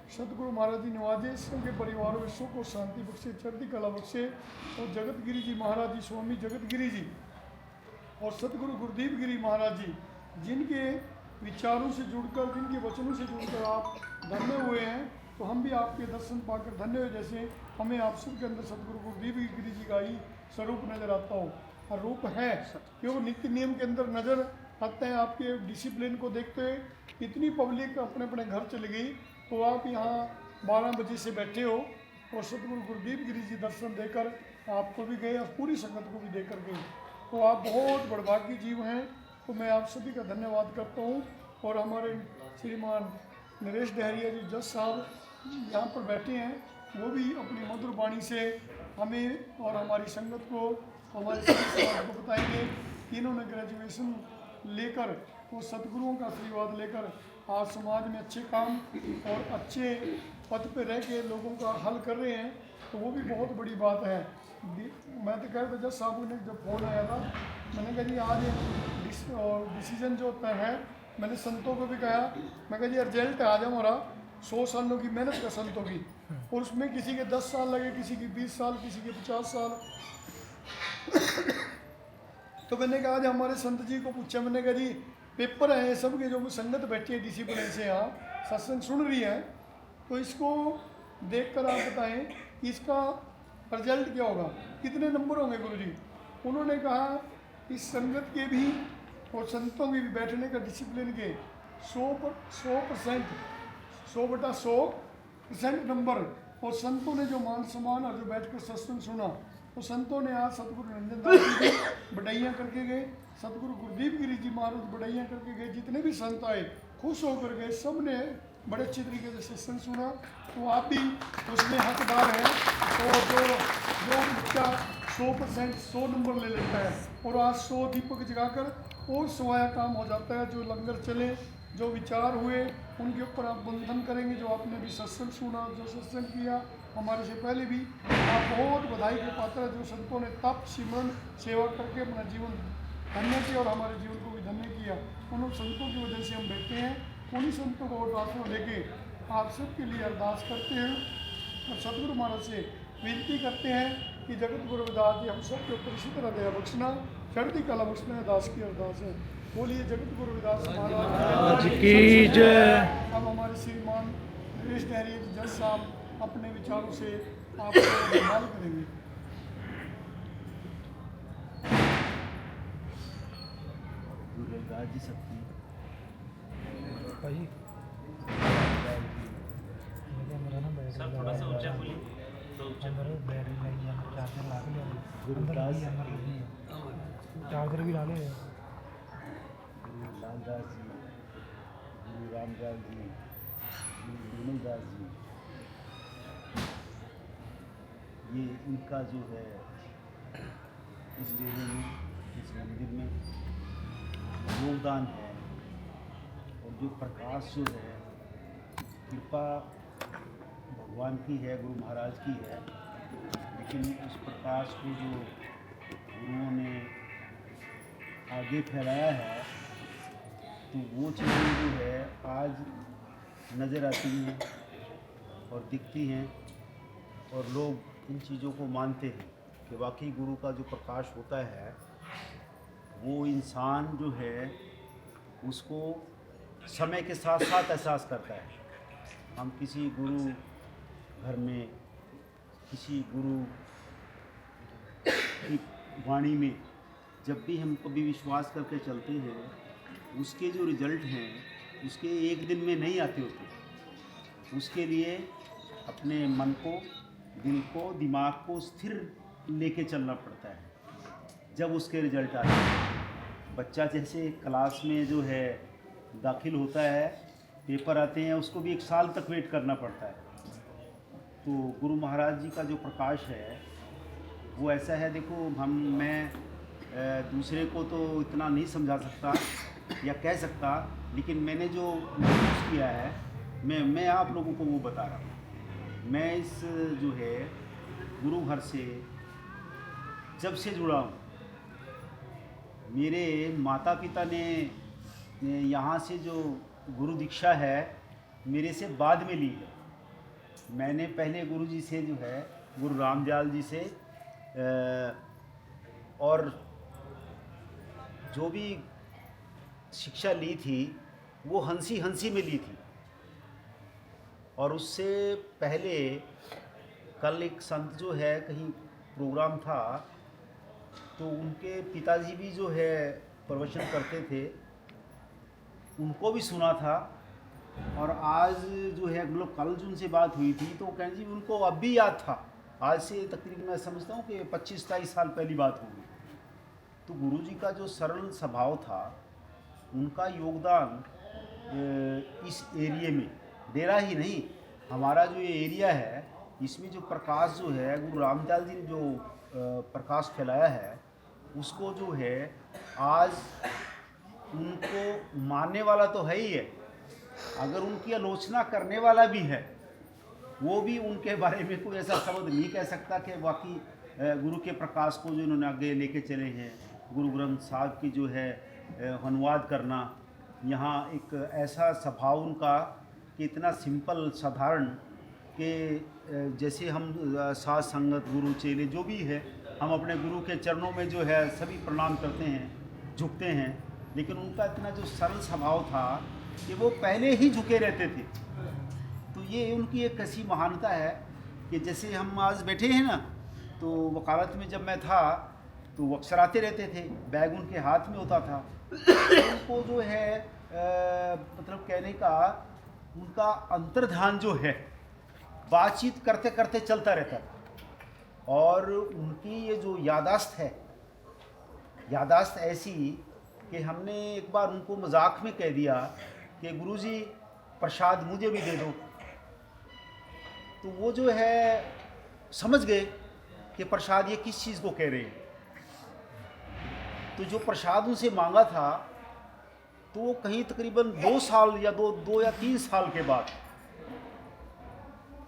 सतगुरु महाराज जी नवाजे, सबके परिवारों में सुख और शांति बख्शे, चढ़ती कला बख्शे। और जगत गिरी जी महाराज जी, स्वामी जगत गिरी जी और सतगुरु गुरुदेव गिरी महाराज जी, जिनके विचारों से जुड़कर, जिनके वचनों से जुड़कर आप धन्य हुए हैं, तो हम भी आपके दर्शन पाकर धन्य हुए। जैसे हमें आप सबके अंदर सतगुरु गुरुदेव गिरी जी का ही स्वरूप नजर आता हो, और रूप है क्यों नित्य नियम के अंदर नजर आते हैं। आपके डिसिप्लिन को देखते हुए इतनी पब्लिक अपने अपने घर चली गई, तो आप यहाँ 12 बजे से बैठे हो और सतगुरु गुरुदेव गिरी जी दर्शन देकर आपको भी गए और पूरी संगत को भी देकर गए, तो आप बहुत बड़भागी जीव हैं। तो मैं आप सभी का धन्यवाद करता हूँ। और हमारे श्रीमान नरेश डहरिया जी जज साहब यहाँ पर बैठे हैं, वो भी अपनी मधुर वाणी से हमें और हमारी संगत को, हमारे समाज को बताएंगे कि इन्होंने ग्रेजुएशन लेकर वो सतगुरुओं का आशीर्वाद लेकर आज समाज में अच्छे काम और अच्छे पद पे रह के लोगों का हल कर रहे हैं, तो वो भी बहुत बड़ी बात है। मैं तो कह रहा था जज साहब ने जब फ़ोन आया था, मैंने कहा जी आज डिसीजन जो होता है, मैंने संतों को भी कहा, मैं कहा जी रिजल्ट आ जाए हमारा 100 सालों की मेहनत का संतों की, और उसमें किसी के 10 साल लगे, किसी के 20 साल, किसी के 50 साल। तो मैंने कहा आज हमारे संत जी को पूछा, मैंने कहा जी पेपर है सब के, जो संगत बैठी है डिसिप्लिन से यहाँ सत्संग सुन रही है, तो इसको देखकर आप बताएं कि इसका रिजल्ट क्या होगा, कितने नंबर होंगे गुरुजी। उन्होंने कहा इस संगत के भी और संतों के भी बैठने का डिसिप्लिन के 100% 100% नंबर, और संतों ने जो मान सम्मान और जो बैठकर सत्संग सुना, तो संतों ने आज सतगुरु रंजन दास जी की बढ़ाइयाँ करके गए, सतगुरु गुरुदेव गिरी जी महाराज बढ़ाइयाँ करके गए, जितने भी संत आए खुश होकर गए, सब ने बड़े अच्छे तरीके से सत्संग सुना। तो आप भी उसमें हकदार हैं। तो जो बच्चा 100% 100 नंबर ले लेता है और आज 100 दीपक जगाकर और सवाया काम हो जाता है। जो लंगर चले, जो विचार हुए, उनके ऊपर आप बंधन करेंगे। जो आपने भी सत्संग सुना, जो सत्संग किया हमारे से पहले भी, आप बहुत बधाई के पात्र है। जो संतों ने तप सिमरन सेवा करके अपना जीवन धन्य किया और हमारे जीवन को भी धन्य किया, उन संतों की वजह से हम बैठे हैं। उन्हीं संतों को आत्मा लेके आप सबके लिए अरदास करते हैं और सतगुरु महाराज से विनती करते हैं कि जगत गुरु रविदास जी हम सब के ऊपर इसी तरह दया बख्शना, चढ़ती कला बख्शना दास की अरदास है। बोलिए जगत गुरु रविदास महाराज की जय। अब हमारे श्रीमान नरेश डहरिया जी जज साहब अपने विचारों से आपको निहाल करेंगे। रविदास जी सकती सर थोड़ा सा ऊंचा बोलिए, चार्जर भी डाले गुरु लालदास जी, गुरु रामदास जी, गुरु विमलदास जी, ये इनका जो है इस डेरे में, इस मंदिर में योगदान है। और जो प्रकाश जो है, कृपा भगवान की है, गुरु महाराज की है, लेकिन उस प्रकाश को जो गुरुओं ने आगे फैलाया है, तो वो चीज़ें जो है आज नज़र आती हैं और दिखती हैं, और लोग इन चीज़ों को मानते हैं कि वाकई गुरु का जो प्रकाश होता है वो इंसान जो है उसको समय के साथ साथ एहसास करता है। हम किसी गुरु घर में, किसी गुरु की वाणी में जब भी हम कभी विश्वास करके चलते हैं, उसके जो रिजल्ट हैं उसके एक दिन में नहीं आते होते। उसके लिए अपने मन को, दिल को, दिमाग को स्थिर लेके चलना पड़ता है, जब उसके रिजल्ट आते हैं। बच्चा जैसे क्लास में जो है दाखिल होता है, पेपर आते हैं, उसको भी 1 साल तक वेट करना पड़ता है। तो गुरु महाराज जी का जो प्रकाश है वो ऐसा है, देखो मैं दूसरे को तो इतना नहीं समझा सकता या कह सकता, लेकिन मैंने जो महसूस किया है मैं आप लोगों को वो बता रहा हूँ। मैं इस जो है गुरु घर से जब से जुड़ा हूँ, मेरे माता पिता ने यहाँ से जो गुरु दीक्षा है मेरे से बाद में ली है। मैंने पहले गुरु जी से जो है, गुरु रामदयाल जी से और जो भी शिक्षा ली थी वो हंसी में ली थी। और उससे पहले कल एक संत जो है कहीं प्रोग्राम था, तो उनके पिताजी भी जो है प्रवचन करते थे, उनको भी सुना था। और आज जो है मतलब कल जो उनसे बात हुई थी तो कहें जी उनको अब भी याद था। आज से तकरीबन मैं समझता हूँ कि 25-27 साल पहली बात होगी। तो गुरु जी का जो सरल स्वभाव था, उनका योगदान इस एरिया में, डेरा ही नहीं, हमारा जो ये एरिया है इसमें जो प्रकाश जो है गुरु रामदयाल जी ने जो प्रकाश फैलाया है, उसको जो है आज उनको मानने वाला तो है ही है, अगर उनकी आलोचना करने वाला भी है वो भी उनके बारे में कोई ऐसा शब्द नहीं कह सकता कि वाकई गुरु के प्रकाश को जो इन्होंने आगे लेके चले हैं। गुरु ग्रंथ साहब की जो है अनुवाद करना, यहाँ एक ऐसा स्वभाव उनका कि इतना सिंपल साधारण कि जैसे हम साथ संगत गुरु चेले जो भी है, हम अपने गुरु के चरणों में जो है सभी प्रणाम करते हैं, झुकते हैं, लेकिन उनका इतना जो सरल स्वभाव था कि वो पहले ही झुके रहते थे। तो ये उनकी एक ऐसी महानता है कि जैसे हम आज बैठे हैं ना, तो वकालत में जब मैं था तो वो अक्सर आते रहते थे, बैग उनके हाथ में होता था। तो उनको जो है मतलब कहने का उनका अंतर्ध्यान जो है बातचीत करते करते चलता रहता था। और उनकी ये जो यादाश्त है, यादाश्त ऐसी कि हमने एक बार उनको मजाक में कह दिया कि गुरुजी प्रसाद मुझे भी दे दो। तो वो जो है समझ गए कि प्रसाद ये किस चीज़ को कह रहे हैं। तो जो प्रसाद उनसे मांगा था तो वो कहीं तकरीबन 2 साल या 2 या 3 साल के बाद,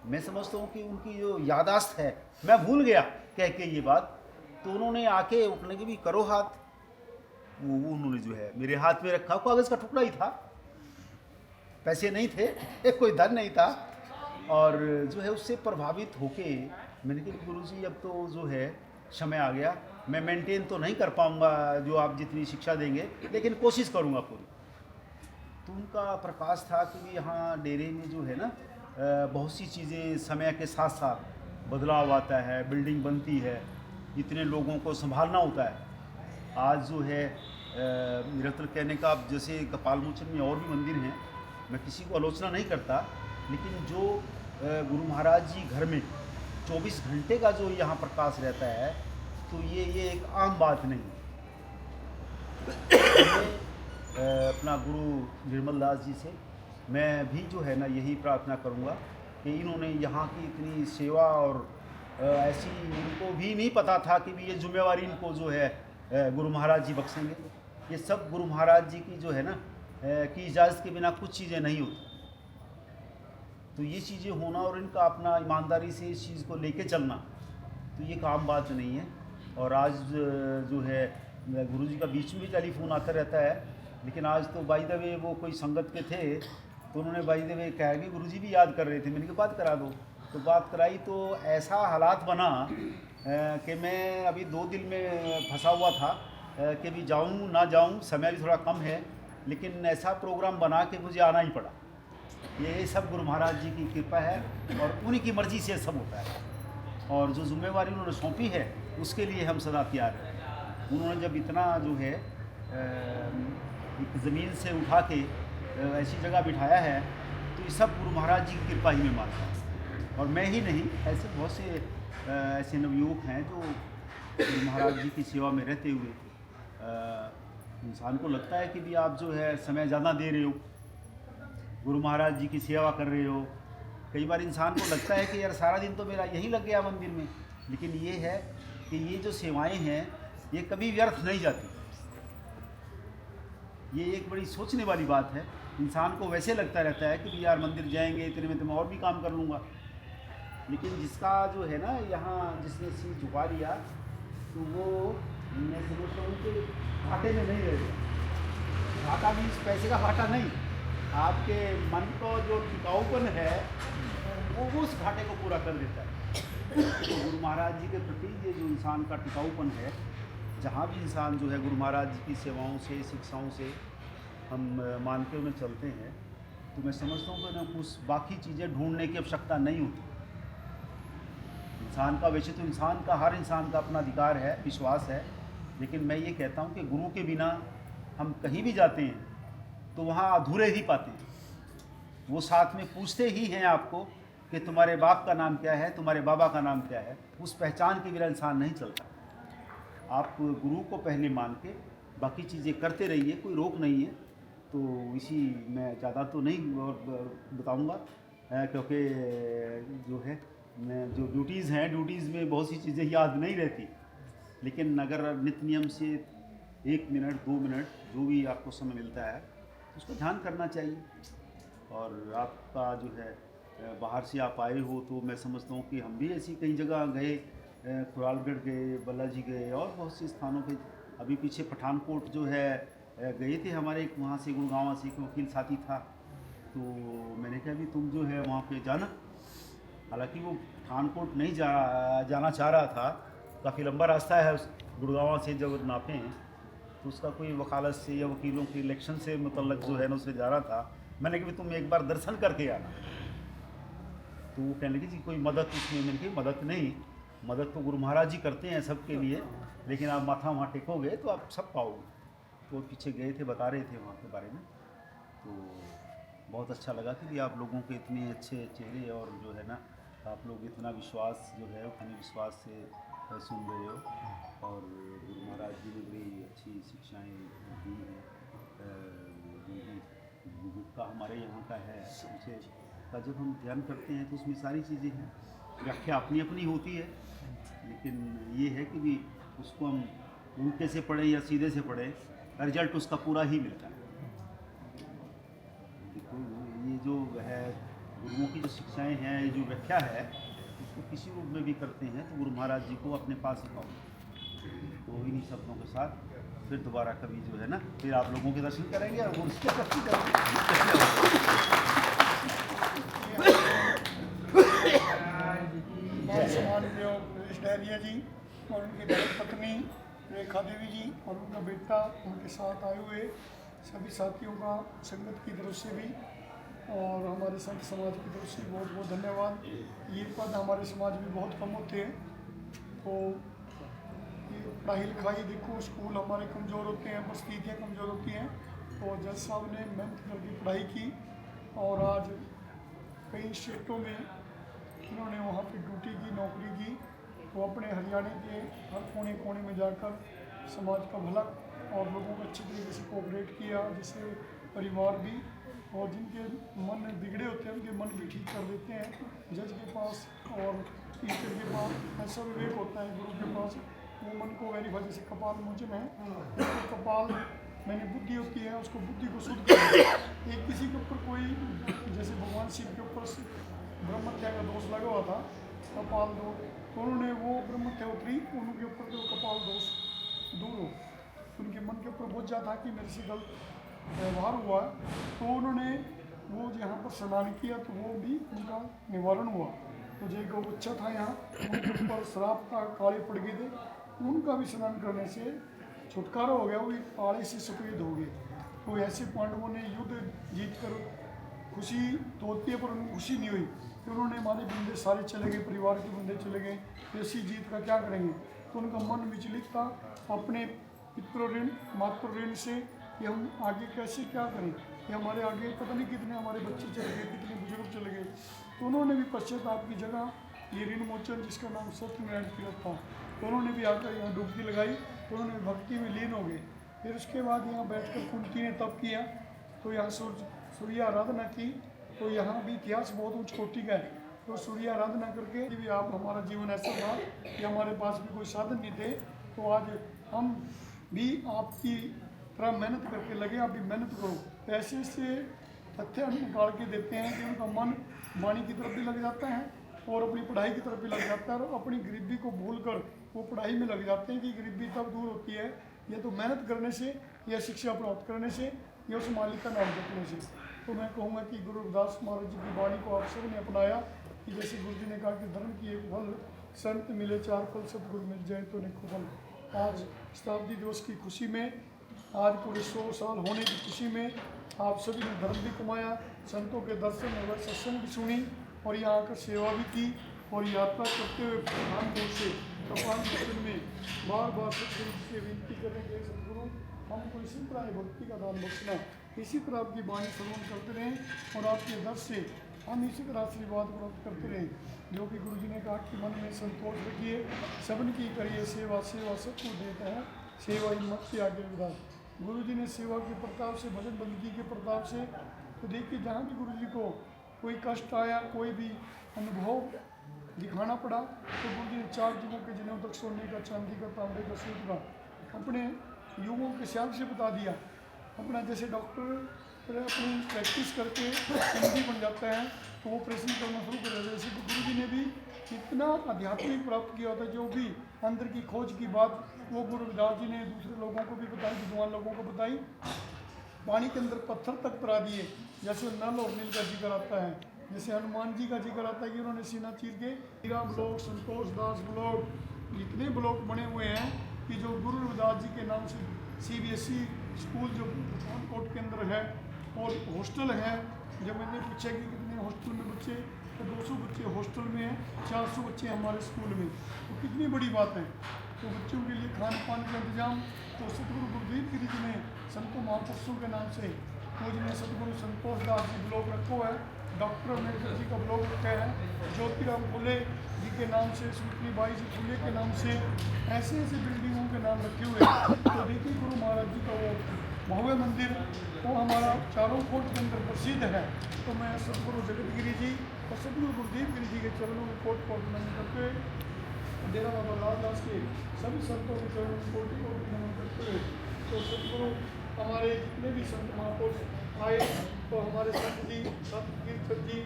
मैं समझता हूँ कि उनकी जो यादाश्त है, मैं भूल गया कह के ये बात। तो उन्होंने आके उठने के भी करो हाथ, वो उन्होंने जो है मेरे हाथ में रखा, कागज़ का टुकड़ा ही था, पैसे नहीं थे, कोई धन नहीं था। और जो है उससे प्रभावित होके मैंने कहा गुरुजी अब तो जो है समय आ गया, मैं मेंटेन तो नहीं कर पाऊँगा जो आप जितनी शिक्षा देंगे, लेकिन कोशिश करूँगा पूरी। तो उनका प्रकाश था कि भी यहाँ डेरे में जो है ना बहुत सी चीज़ें समय के साथ साथ बदलाव आता है, बिल्डिंग बनती है, इतने लोगों को संभालना होता है। आज जो है निरंतर कहने का, अब जैसे कपाल मोचन में और भी मंदिर हैं, मैं किसी को आलोचना नहीं करता, लेकिन जो गुरु महाराज जी घर में 24 घंटे का जो यहाँ प्रकाश रहता है, तो ये एक आम बात नहीं है। अपना गुरु निर्मल दास जी से मैं भी जो है ना यही प्रार्थना करूँगा कि इन्होंने यहाँ की इतनी सेवा, और ऐसी इनको भी नहीं पता था कि भी ये जिम्मेवारी इनको जो है गुरु महाराज जी बख्शेंगे। ये सब गुरु महाराज जी की जो है ना की इजाज़त के बिना कुछ चीज़ें नहीं होती। तो ये चीज़ें होना और इनका अपना ईमानदारी से इस चीज़ को लेके चलना, तो ये काम बात नहीं है। और आज जो है गुरु जी का बीच में भी टेलीफोन आता रहता है, लेकिन आज तो बाय द वे वो कोई संगत के थे, तो उन्होंने बाई द वे कहा कि गुरुजी भी याद कर रहे थे। मैंने कहा बात करा दो, तो बात कराई तो ऐसा हालात बना कि मैं अभी 2 दिन में फंसा हुआ था कि भी जाऊं ना जाऊं, समय भी थोड़ा कम है, लेकिन ऐसा प्रोग्राम बना कि मुझे आना ही पड़ा। ये सब गुरु महाराज जी की कृपा है और उन्हीं की मर्ज़ी से सब होता है, और जो जिम्मेवारी उन्होंने सौंपी है उसके लिए हम सदा तैयार हैं। उन्होंने जब इतना जो है एक ज़मीन से उठा के ऐसी जगह बिठाया है, तो ये सब गुरु महाराज जी की कृपा ही में मानता हूँ। और मैं ही नहीं, ऐसे बहुत से ऐसे नवयुवक हैं जो गुरु महाराज जी की सेवा में रहते हुए इंसान को लगता है कि भी आप जो है समय ज़्यादा दे रहे हो, गुरु महाराज जी की सेवा कर रहे हो। कई बार इंसान को लगता है कि यार सारा दिन तो मेरा यही लग गया मंदिर में, लेकिन ये है कि ये जो सेवाएं हैं ये कभी व्यर्थ नहीं जाती। ये एक बड़ी सोचने वाली बात है। इंसान को वैसे लगता रहता है कि भी यार मंदिर जाएंगे इतने में तो मैं और भी काम कर लूँगा, लेकिन जिसका जो है ना यहाँ जिसने शीश झुका लिया तो वो मैं समझता हूँ कि घाटे में नहीं रहेगा। घाटा भी इस पैसे का घाटा नहीं, आपके मन को जो टिकाऊपन है वो उस घाटे को पूरा कर देता है। तो गुरु महाराज जी के प्रति ये जो इंसान का टिकाऊपन है, जहाँ भी इंसान जो है गुरु महाराज जी की सेवाओं से शिक्षाओं से हम मान के उन्हें चलते हैं, तो मैं समझता हूँ कि ना कुछ बाकी चीज़ें ढूंढने की आवश्यकता नहीं होती। इंसान का वैसे तो इंसान का हर इंसान का अपना अधिकार है, विश्वास है, लेकिन मैं ये कहता हूँ कि गुरु के बिना हम कहीं भी जाते हैं तो वहाँ अधूरे ही पाते हैं। वो साथ में पूछते ही हैं आपको कि तुम्हारे बाप का नाम क्या है, तुम्हारे बाबा का नाम क्या है। उस पहचान के बिना इंसान नहीं चलता। आप गुरु को पहले मान के बाकी चीज़ें करते रहिए, कोई रोक नहीं है। तो इसी मैं ज़्यादा तो नहीं और बताऊँगा, क्योंकि जो है मैं जो ड्यूटीज़ हैं, ड्यूटीज़ में बहुत सी चीज़ें याद नहीं रहती, लेकिन अगर नित्य नियम से 1 मिनट 2 मिनट जो भी आपको समय मिलता है उसको ध्यान करना चाहिए। और आपका जो है बाहर से आप आए हो तो मैं समझता हूँ कि हम भी ऐसी कई जगह गए, खुरालगढ़ गए, बालाजी गए और बहुत से स्थानों पे। अभी पीछे पठानकोट जो है गए थे, हमारे एक वहाँ से गुड़गांव से एक वकील साथी था, तो मैंने कहा भी तुम जो है वहाँ पे जाना। हालांकि वो पठानकोट नहीं जाना चाह रहा था, काफ़ी लंबा रास्ता है उस गुड़गांव से जब नापे हैं, तो उसका कोई वकालत से या वकीलों के इलेक्शन से मतलब जो है ना उससे जा रहा था। मैंने कहा तुम एक बार दर्शन करके आना। तो वो कहने लगी जी कोई मदद उसमें। मैंने कही मदद नहीं, मदद तो गुरु महाराज जी करते हैं सबके लिए, लेकिन आप माथा वहाँ टेकोगे तो आप सब पाओगे। तो वो पीछे गए थे, बता रहे थे वहाँ के बारे में, तो बहुत अच्छा लगा कि आप लोगों के इतने अच्छे चेहरे और जो है ना आप लोग इतना विश्वास जो है अपने विश्वास से सुन रहे हो। और गुरु महाराज जी ने बड़ी अच्छी शिक्षाएँ दी हैं। गुरु का हमारे यहाँ का है, उसे का जब हम ध्यान करते हैं तो उसमें सारी चीज़ें हैं। व्याख्या अपनी अपनी होती है, लेकिन ये है कि भी उसको हम उल्टे से पढ़ें या सीधे से पढ़ें, रिजल्ट उसका पूरा ही मिलता है। देखो ये जो है गुरुओं की जो शिक्षाएं हैं, ये जो व्याख्या है, उसको किसी रूप में भी करते हैं तो गुरु महाराज जी को अपने पास ही पाओ। तो इन्हीं शब्दों के साथ फिर दोबारा कभी जो है ना फिर आप लोगों के दर्शन करेंगे और उसके दर्शन करेंगे। डहरिया जी और उनकी धर्मपत्नी रेखा देवी जी और उनका बेटा उनके साथ आए हुए सभी साथियों का संगत की तरफ से भी और हमारे संत समाज की तरफ से बहुत बहुत धन्यवाद। ये पद हमारे समाज में बहुत कम होते हैं, तो पढ़ाई लिखाई देखो स्कूल हमारे कमज़ोर होते हैं, परिस्थितियाँ कमज़ोर होती हैं, तो जज साहब ने मेहनत करके पढ़ाई की और आज कई स्टेटों में उन्होंने वहाँ पे ड्यूटी की, नौकरी की। तो अपने हरियाणा के हर कोने कोने में जाकर समाज का भला और लोगों को अच्छी तरीके से कोऑपरेट किया, जिससे परिवार भी और जिनके मन बिगड़े होते हैं उनके मन भी ठीक कर देते हैं। जज के पास और टीचर के पास ऐसा विवेक होता है, गुरु के पास वो मन को वेरीफाई, जैसे कपाल मोचन है, तो कपाल मैंने बुद्धि होती है, उसको बुद्धि को शुद्ध कर एक किसी के ऊपर कोई जैसे भगवान शिव के ऊपर ब्रह्मत्या का दोष लगा हुआ था, कपाल दोष, तो उन्होंने वो ब्रह्मत्या उतरी, उनके ऊपर जो कपाल दोष दूर हो, उनके मन के ऊपर बोझ जाता कि मेरे से गलत व्यवहार हुआ, तो उन्होंने वो यहाँ पर स्नान किया तो वो भी उनका निवारण हुआ। तो जो गौबच्चा था यहाँ, उनके ऊपर श्राप था, काले पड़ गए थे, उनका भी स्नान करने से छुटकारा हो गया, वो भी काले से सफ़ेद हो गए। तो ऐसे पांडवों ने युद्ध जीत कर खुशी तो होती है पर उनको खुशी नहीं हुई, फिर उन्होंने हमारे बंदे सारे चले गए, परिवार के बंदे चले गए, ऐसी जीत का क्या करेंगे। तो उनका मन विचलित था अपने पितृ ऋण मातृ ऋण से कि हम आगे कैसे क्या करें, कि हमारे आगे पता नहीं कितने हमारे बच्चे चले गए, कितने बुजुर्ग चले गए। तो उन्होंने भी पश्चाताप की जगह ये ऋण मोचन जिसका नाम सत्यनारायण तीर्थ था, तो उन्होंने भी आकर यहाँ डुबकी लगाई, तो उन्होंने भक्ति में लीन हो गए। फिर उसके बाद यहाँ बैठकर कुंती ने तप किया, तो यहाँ सूर्य आराधना की। तो यहाँ भी इतिहास बहुत उच्च कोटि का है। तो सूर्य आराधना करके भी आप हमारा जीवन ऐसा था कि हमारे पास भी कोई साधन नहीं थे, तो आज हम भी आपकी तरह मेहनत करके लगे, आप भी मेहनत करो। तो ऐसे से तथ्य हम निकाल के देते हैं कि उनका मन वाणी की तरफ भी लग जाता है और अपनी पढ़ाई की तरफ भी लग जाता है, और अपनी गरीबी को भूलकर वो पढ़ाई में लग जाते हैं कि गरीबी तब दूर होती है या तो मेहनत करने से, या शिक्षा प्राप्त करने से, या उस मालिक का नाम जपने से। तो मैं कहूँगा कि गुरु रविदास महाराज जी की वाणी को आप सब ने अपनाया कि जैसे गुरु जी ने कहा कि धर्म की एक फल संत मिले 4 फल, सतगुरु मिल जाए तो निको फल। आज शताब्दी दिवस की खुशी में, आज पूरे 100 साल होने की खुशी में आप सभी ने धर्म भी कमाया, संतों के दर्शन और सत्संग भी सुनी, और यहाँ आकर सेवा भी की, और यात्रा करते हुए पठानकोट से कपाल मिशन में बार बार सतगुरु जी से विनती करें कि सतगुरु हमको इसी तरह भक्ति का दान बख्शना, इसी तरह आपकी वाणी श्रवण करते रहें, और आपके दर से हम इसी तरह आशीर्वाद प्राप्त करते रहें। जो कि गुरु जी ने कहा कि मन में संतोष रखिए, सबन की करिए सेवा, सेवा सबको देता है, सेवा हिम्मत के आगे विधान। गुरु जी ने सेवा के प्रताप से, भजन बंदगी के प्रताप से, तो देखिए जहाँ भी गुरु जी को कोई कष्ट आया, कोई भी अनुभव दिखाना पड़ा, तो गुरु जी ने 4 युगों के दिनों तक सोने का, चांदी का, तांबे का, सूत्र का अपने युगों के हिसाब से बता दिया। अपना जैसे डॉक्टर अपनी प्रैक्टिस करके एमडी बन जाता है, तो वो ऑपरेशन करना शुरू कर देता है। जैसे गुरु जी ने भी इतना आध्यात्मिक प्राप्त किया होता है, जो भी अंदर की खोज की बात वो गुरु रविदास जी ने दूसरे लोगों को भी बताई, विद्वान लोगों को बताई, पानी के अंदर पत्थर तक तरा दिए। जैसे नल और नील का जिक्र आता है, जैसे हनुमान जी का जिक्र आता है कि उन्होंने सीना चीर के हीरा ब्लॉक, संतोष दास ब्लॉक, इतने ब्लॉक बने हुए हैं कि जो गुरु रविदास जी के नाम से CBSE स्कूल जो पठानकोट के अंदर है, और हॉस्टल है। जब मैंने पूछा कि कितने हॉस्टल में बच्चे, तो 200 बच्चे हॉस्टल में हैं, 400 बच्चे हमारे स्कूल में, तो कितनी बड़ी बात है। तो बच्चों के लिए खान पान का इंतजाम तो सतगुरु गुरुदेव गिरी जी ने संतों महापुरुषों के नाम से, वो जिन्हें सतगुरु संतोष दास जी ब्लॉक रखो है, डॉक्टर अम्बेडकर जी का ब्लॉक रखा है, ज्योतिराम फुले जी के नाम से, सुखनी बाई जी फुले के नाम से, ऐसे ऐसे बिल्डिंगों के नाम रखे हुए हैं। तो देखिए गुरु महाराज जी का वो भव्य मंदिर वो हमारा चारों कोट के अंदर प्रसिद्ध है। तो मैं सतगुरु जगत गिरी जी और सतगुरु गुरुदेव गिरी जी के चरणों में कोट कोट नमन करते हुए, डेरा बाबा लालदास के सभी संतों के चरणों में कोटि कोटि नमन करते हुए, तो सतगुरु हमारे जितने भी संत महापुरुष आए, तो हमारे संत जी संत कीर्तन जी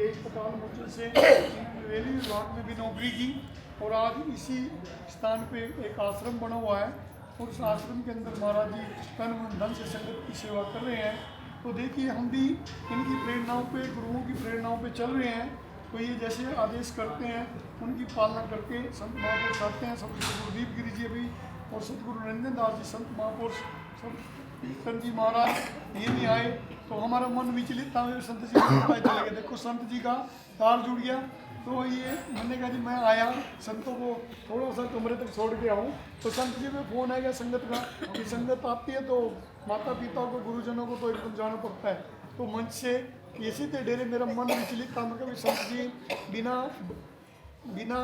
ये कपाल मोचन से रेलवे विभाग में भी नौकरी की, और आज इसी स्थान पे एक आश्रम बना हुआ है, और उस आश्रम के अंदर महाराज जी तन मन धन से संगत की सेवा कर रहे हैं। तो देखिए हम भी इनकी प्रेरणाओं पे, गुरुओं की प्रेरणाओं पे चल रहे हैं। तो ये जैसे आदेश करते हैं उनकी पालना करके संत महापुरुष आते हैं, सतगुरु गुरुदेव गिरी जी अभी, और सतगुरु नरेंद्र दास जी संत महापुरुष, संत जी महाराज ये भी आए, तो हमारा मन विचलित था, संत जी को चले गए। देखो संत जी का तार जुड़ गया। तो ये मैंने कहा जी मैं आया संतों को थोड़ा सा कमरे तक छोड़ के आऊँ, तो संत जी में फ़ोन आएगा संगत का कि संगत आती है तो माता पिता को, गुरुजनों को तो एकदम जाना पड़ता है। तो मंच से इसी थे डेरे मेरा मन विचलित था, मतलब संत जी बिना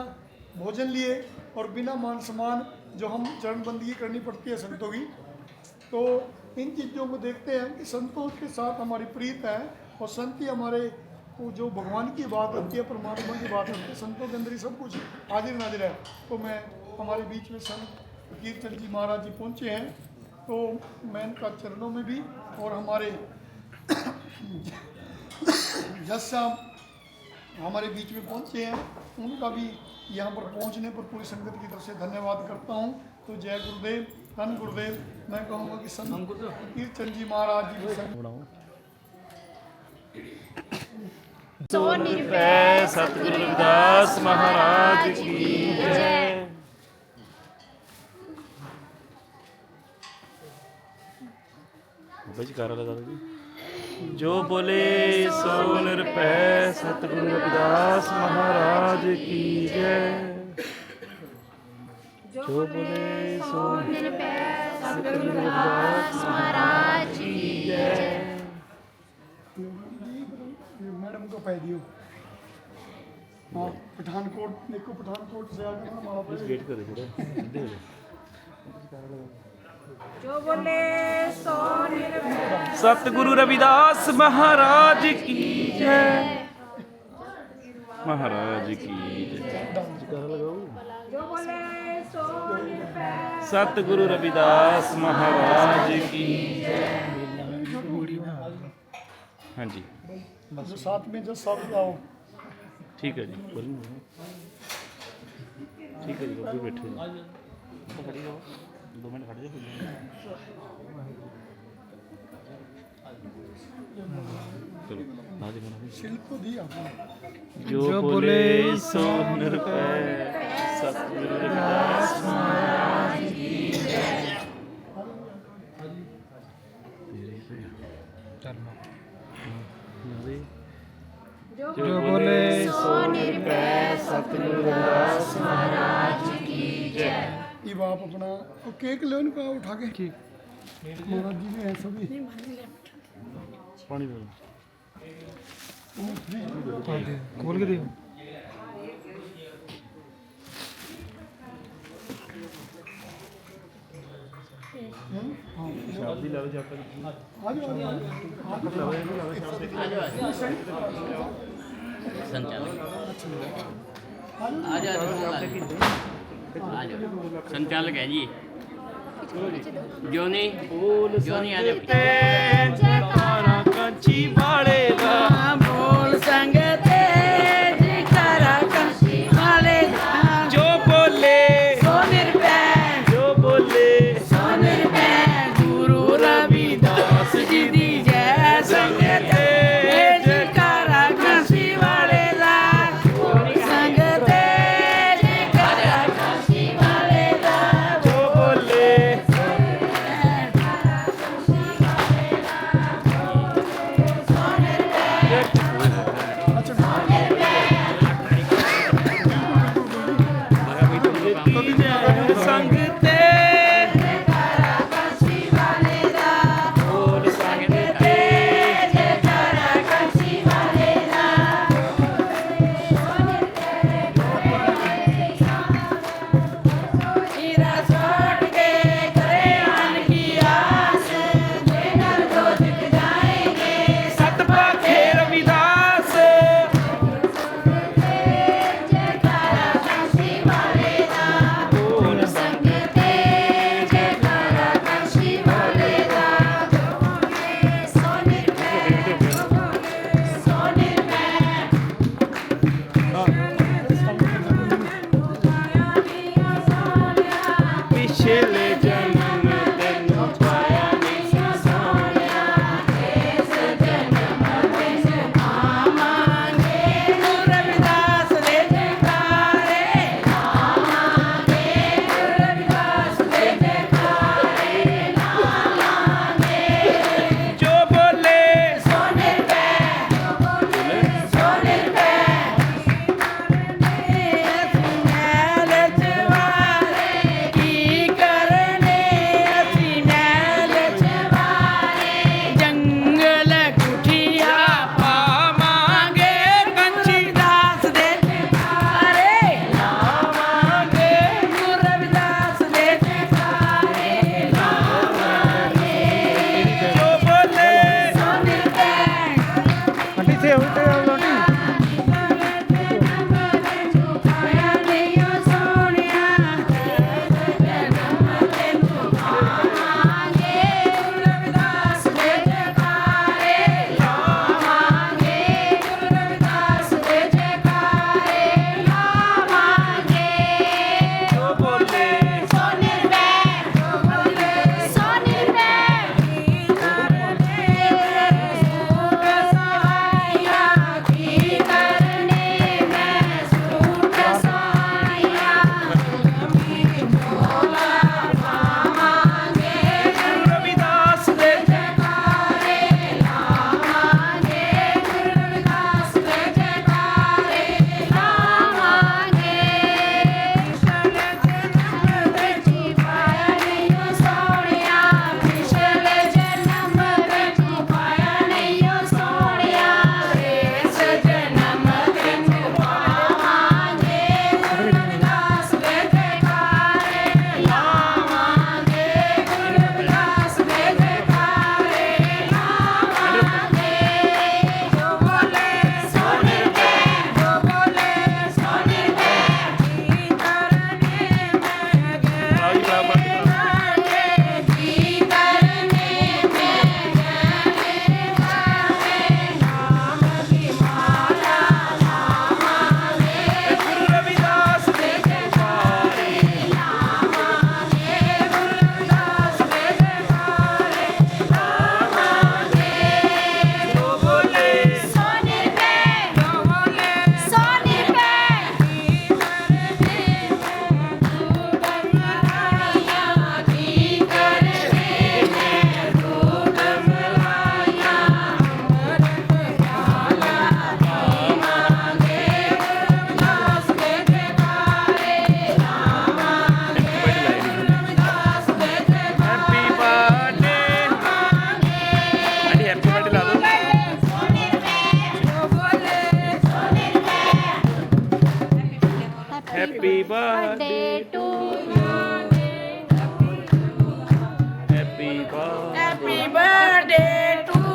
भोजन लिए और बिना मान सम्मान जो हम चरणबंदी करनी पड़ती है संतों की, तो इन चीज़ों को देखते हैं कि संतों के साथ हमारी प्रीत है, और संत ही हमारे वो जो भगवान की बात होती है, परमात्मा की बात होती है, संतों के अंदर ही सब कुछ हाजिर नाजिर है। तो मैं हमारे बीच में संत कीर्तन जी महाराज जी पहुँचे हैं, तो मैं इनका चरणों में भी, और हमारे जज साहब हमारे बीच में पहुँचे हैं, उनका भी यहाँ पर पहुँचने पर पूरी संगत की तरफ से धन्यवाद करता हूँ। तो जय गुरुदेव, धन गुरुदेव। मैं कहूँगा कि संत कीर्तन जी महाराज जी सो निरभय सतगुरु रविदास महाराज की जय। जो बोले सो निरभय सतगुरु रविदास महाराज की जय। जो बोले सो निरभय सतगुरु रविदास महाराज की जय। मैडम को पै दियो। हाँ पठानकोट देखो, पठानकोट से आकर हमारा वेट कर थोड़ा। जो बोले सो निरभय सतगुरु रविदास महाराज की जय। महाराज की जय। जो बोले सो निरभय सतगुरु रविदास महाराज की जय। हाँ जी जो साथ में जो सब जाओ। ठीक है जी, बोलिए। ठीक है जी, बाबू बैठे जी। खड़ी रहो, 2 मिनट खड़े जाओ। चलो ना जी बना। शिल्प को दिया आपने। जो बोले सो निरभय सतगुरु रविदास महाराज की जय। जो बोले सो निरभय सतगुरु रविदास महाराज की जय। ये बाप अपना वो केक लो इनका उठा के। ठीक महाराज जी ने सभी पानी दो। खोल के दियो। शादी ला लो जब तक। आ जाओ संचालक है जी। जोनी जोनी आ जाओ। जयकारा कंची वाले दा बोल संगते जयकारा कंची वाले दा। जो बोले सो निरभय जो बोले सो निरभय गुरु रविदास जी दी जय। संगते जयकारा कंची वाले दा। संगते जयकारा कंची वाले दा। जो बोले संग ते बोल संग ते हीरा छोड़ के करे आन की आस। नर दो दिख जाएंगे सतपाखे रविदास जयकारा कंची वाले दा। बोल संगते जयकारा कंची वाले दा। सो निरभय सो निरभय पिछले जन्म तेनु पाया नहीं सोनिया। आवांगे गुरु रविदास दे जयकारे। आवांगे गुरु रविदास दे जयकारे। लालांगे जो बोले सो निरभय सो निरभय मैल चवारे की करे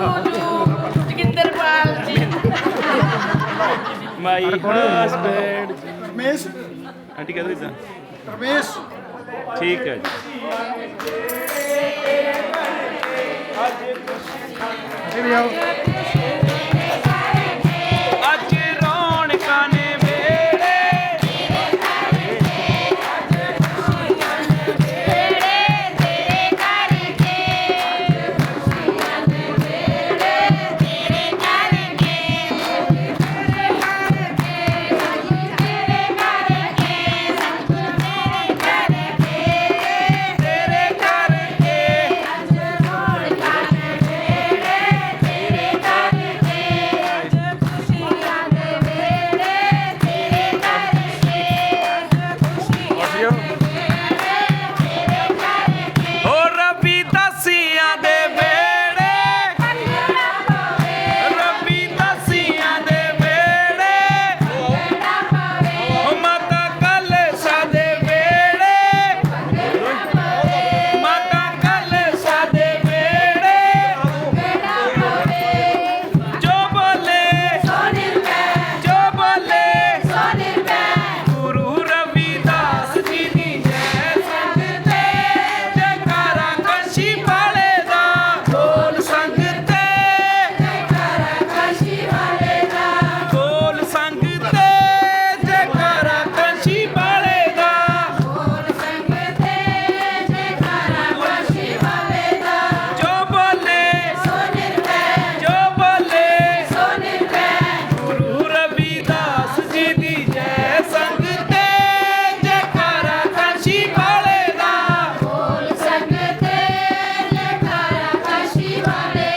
ਜੋਗਿੰਦਰਪਾਲ ਜੀ ਮਾਈ ਹਸਬੈਂਡ रमेश ਆਂਟੀ ਕਹਿੰਦੇ ਇਦਾਂ रमेश ਠੀਕ ਹੈ ਜੀ ਅੱਜ ਰੌਣਕਾਂ ਨੇ ਵੇੜੇ ਤੇਰੇ ਕਰਕੇ ਓ ਰੱਬੀ ਦਸੀਆਂ ਦੇ ਵੇੜੇ ਰੱਬੀ ਦਸੀਆਂ ਦੇ ਵੇੜੇ ਓ ਮਾਤਾ ਕਲਸਾ ਦੇ ਵੇੜੇ ਮਾਤਾ ਕਲਸਾ ਦੇ ਵੇੜੇ ਜੋ ਬੋਲੇ ਜੋ ਬੋਲੇ ਗੁਰੂ ਰਵਿਦਾਸ ਜੀ ਦੀ ਜੈ ਸੰਗ ਤੇ ਜੈਕਾਰਾ ਕਾਸ਼ੀ ਵਾਲੇ ਦਾ ਬੋਲ ਸੰਗ ਤੇ ਬੋਲ ਸੰਗ ਤੇ ਜੈਕਾਰਾ ਕਾਸ਼ੀ ਵਾਲੇ ਦਾ ਜੋ ਬੋਲੇ ਜੋ ਬੋਲੇ ਗੁਰੂ ਰਵਿਦਾਸ ਜੀ ਦੀ ਜੈ ਸੰਗ ਤੇ ਜੈਕਾਰਾ ਕਾਸ਼ੀ ਵਾਲੇ ਦਾ ਬੋਲ ਸੰਗ ਤੇ ਜੈਕਾਰਾ ਕਾਸ਼ੀ ਵਾਲੇ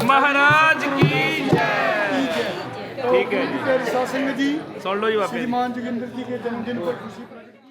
ਮਹਾਰਾਜ ਕੀ ਜੈ ठीक है जी सासंग जी सुन लो जी वापस श्रीमान जोगिंदर जी के जन्मदिन पर खुशी प्रकट की।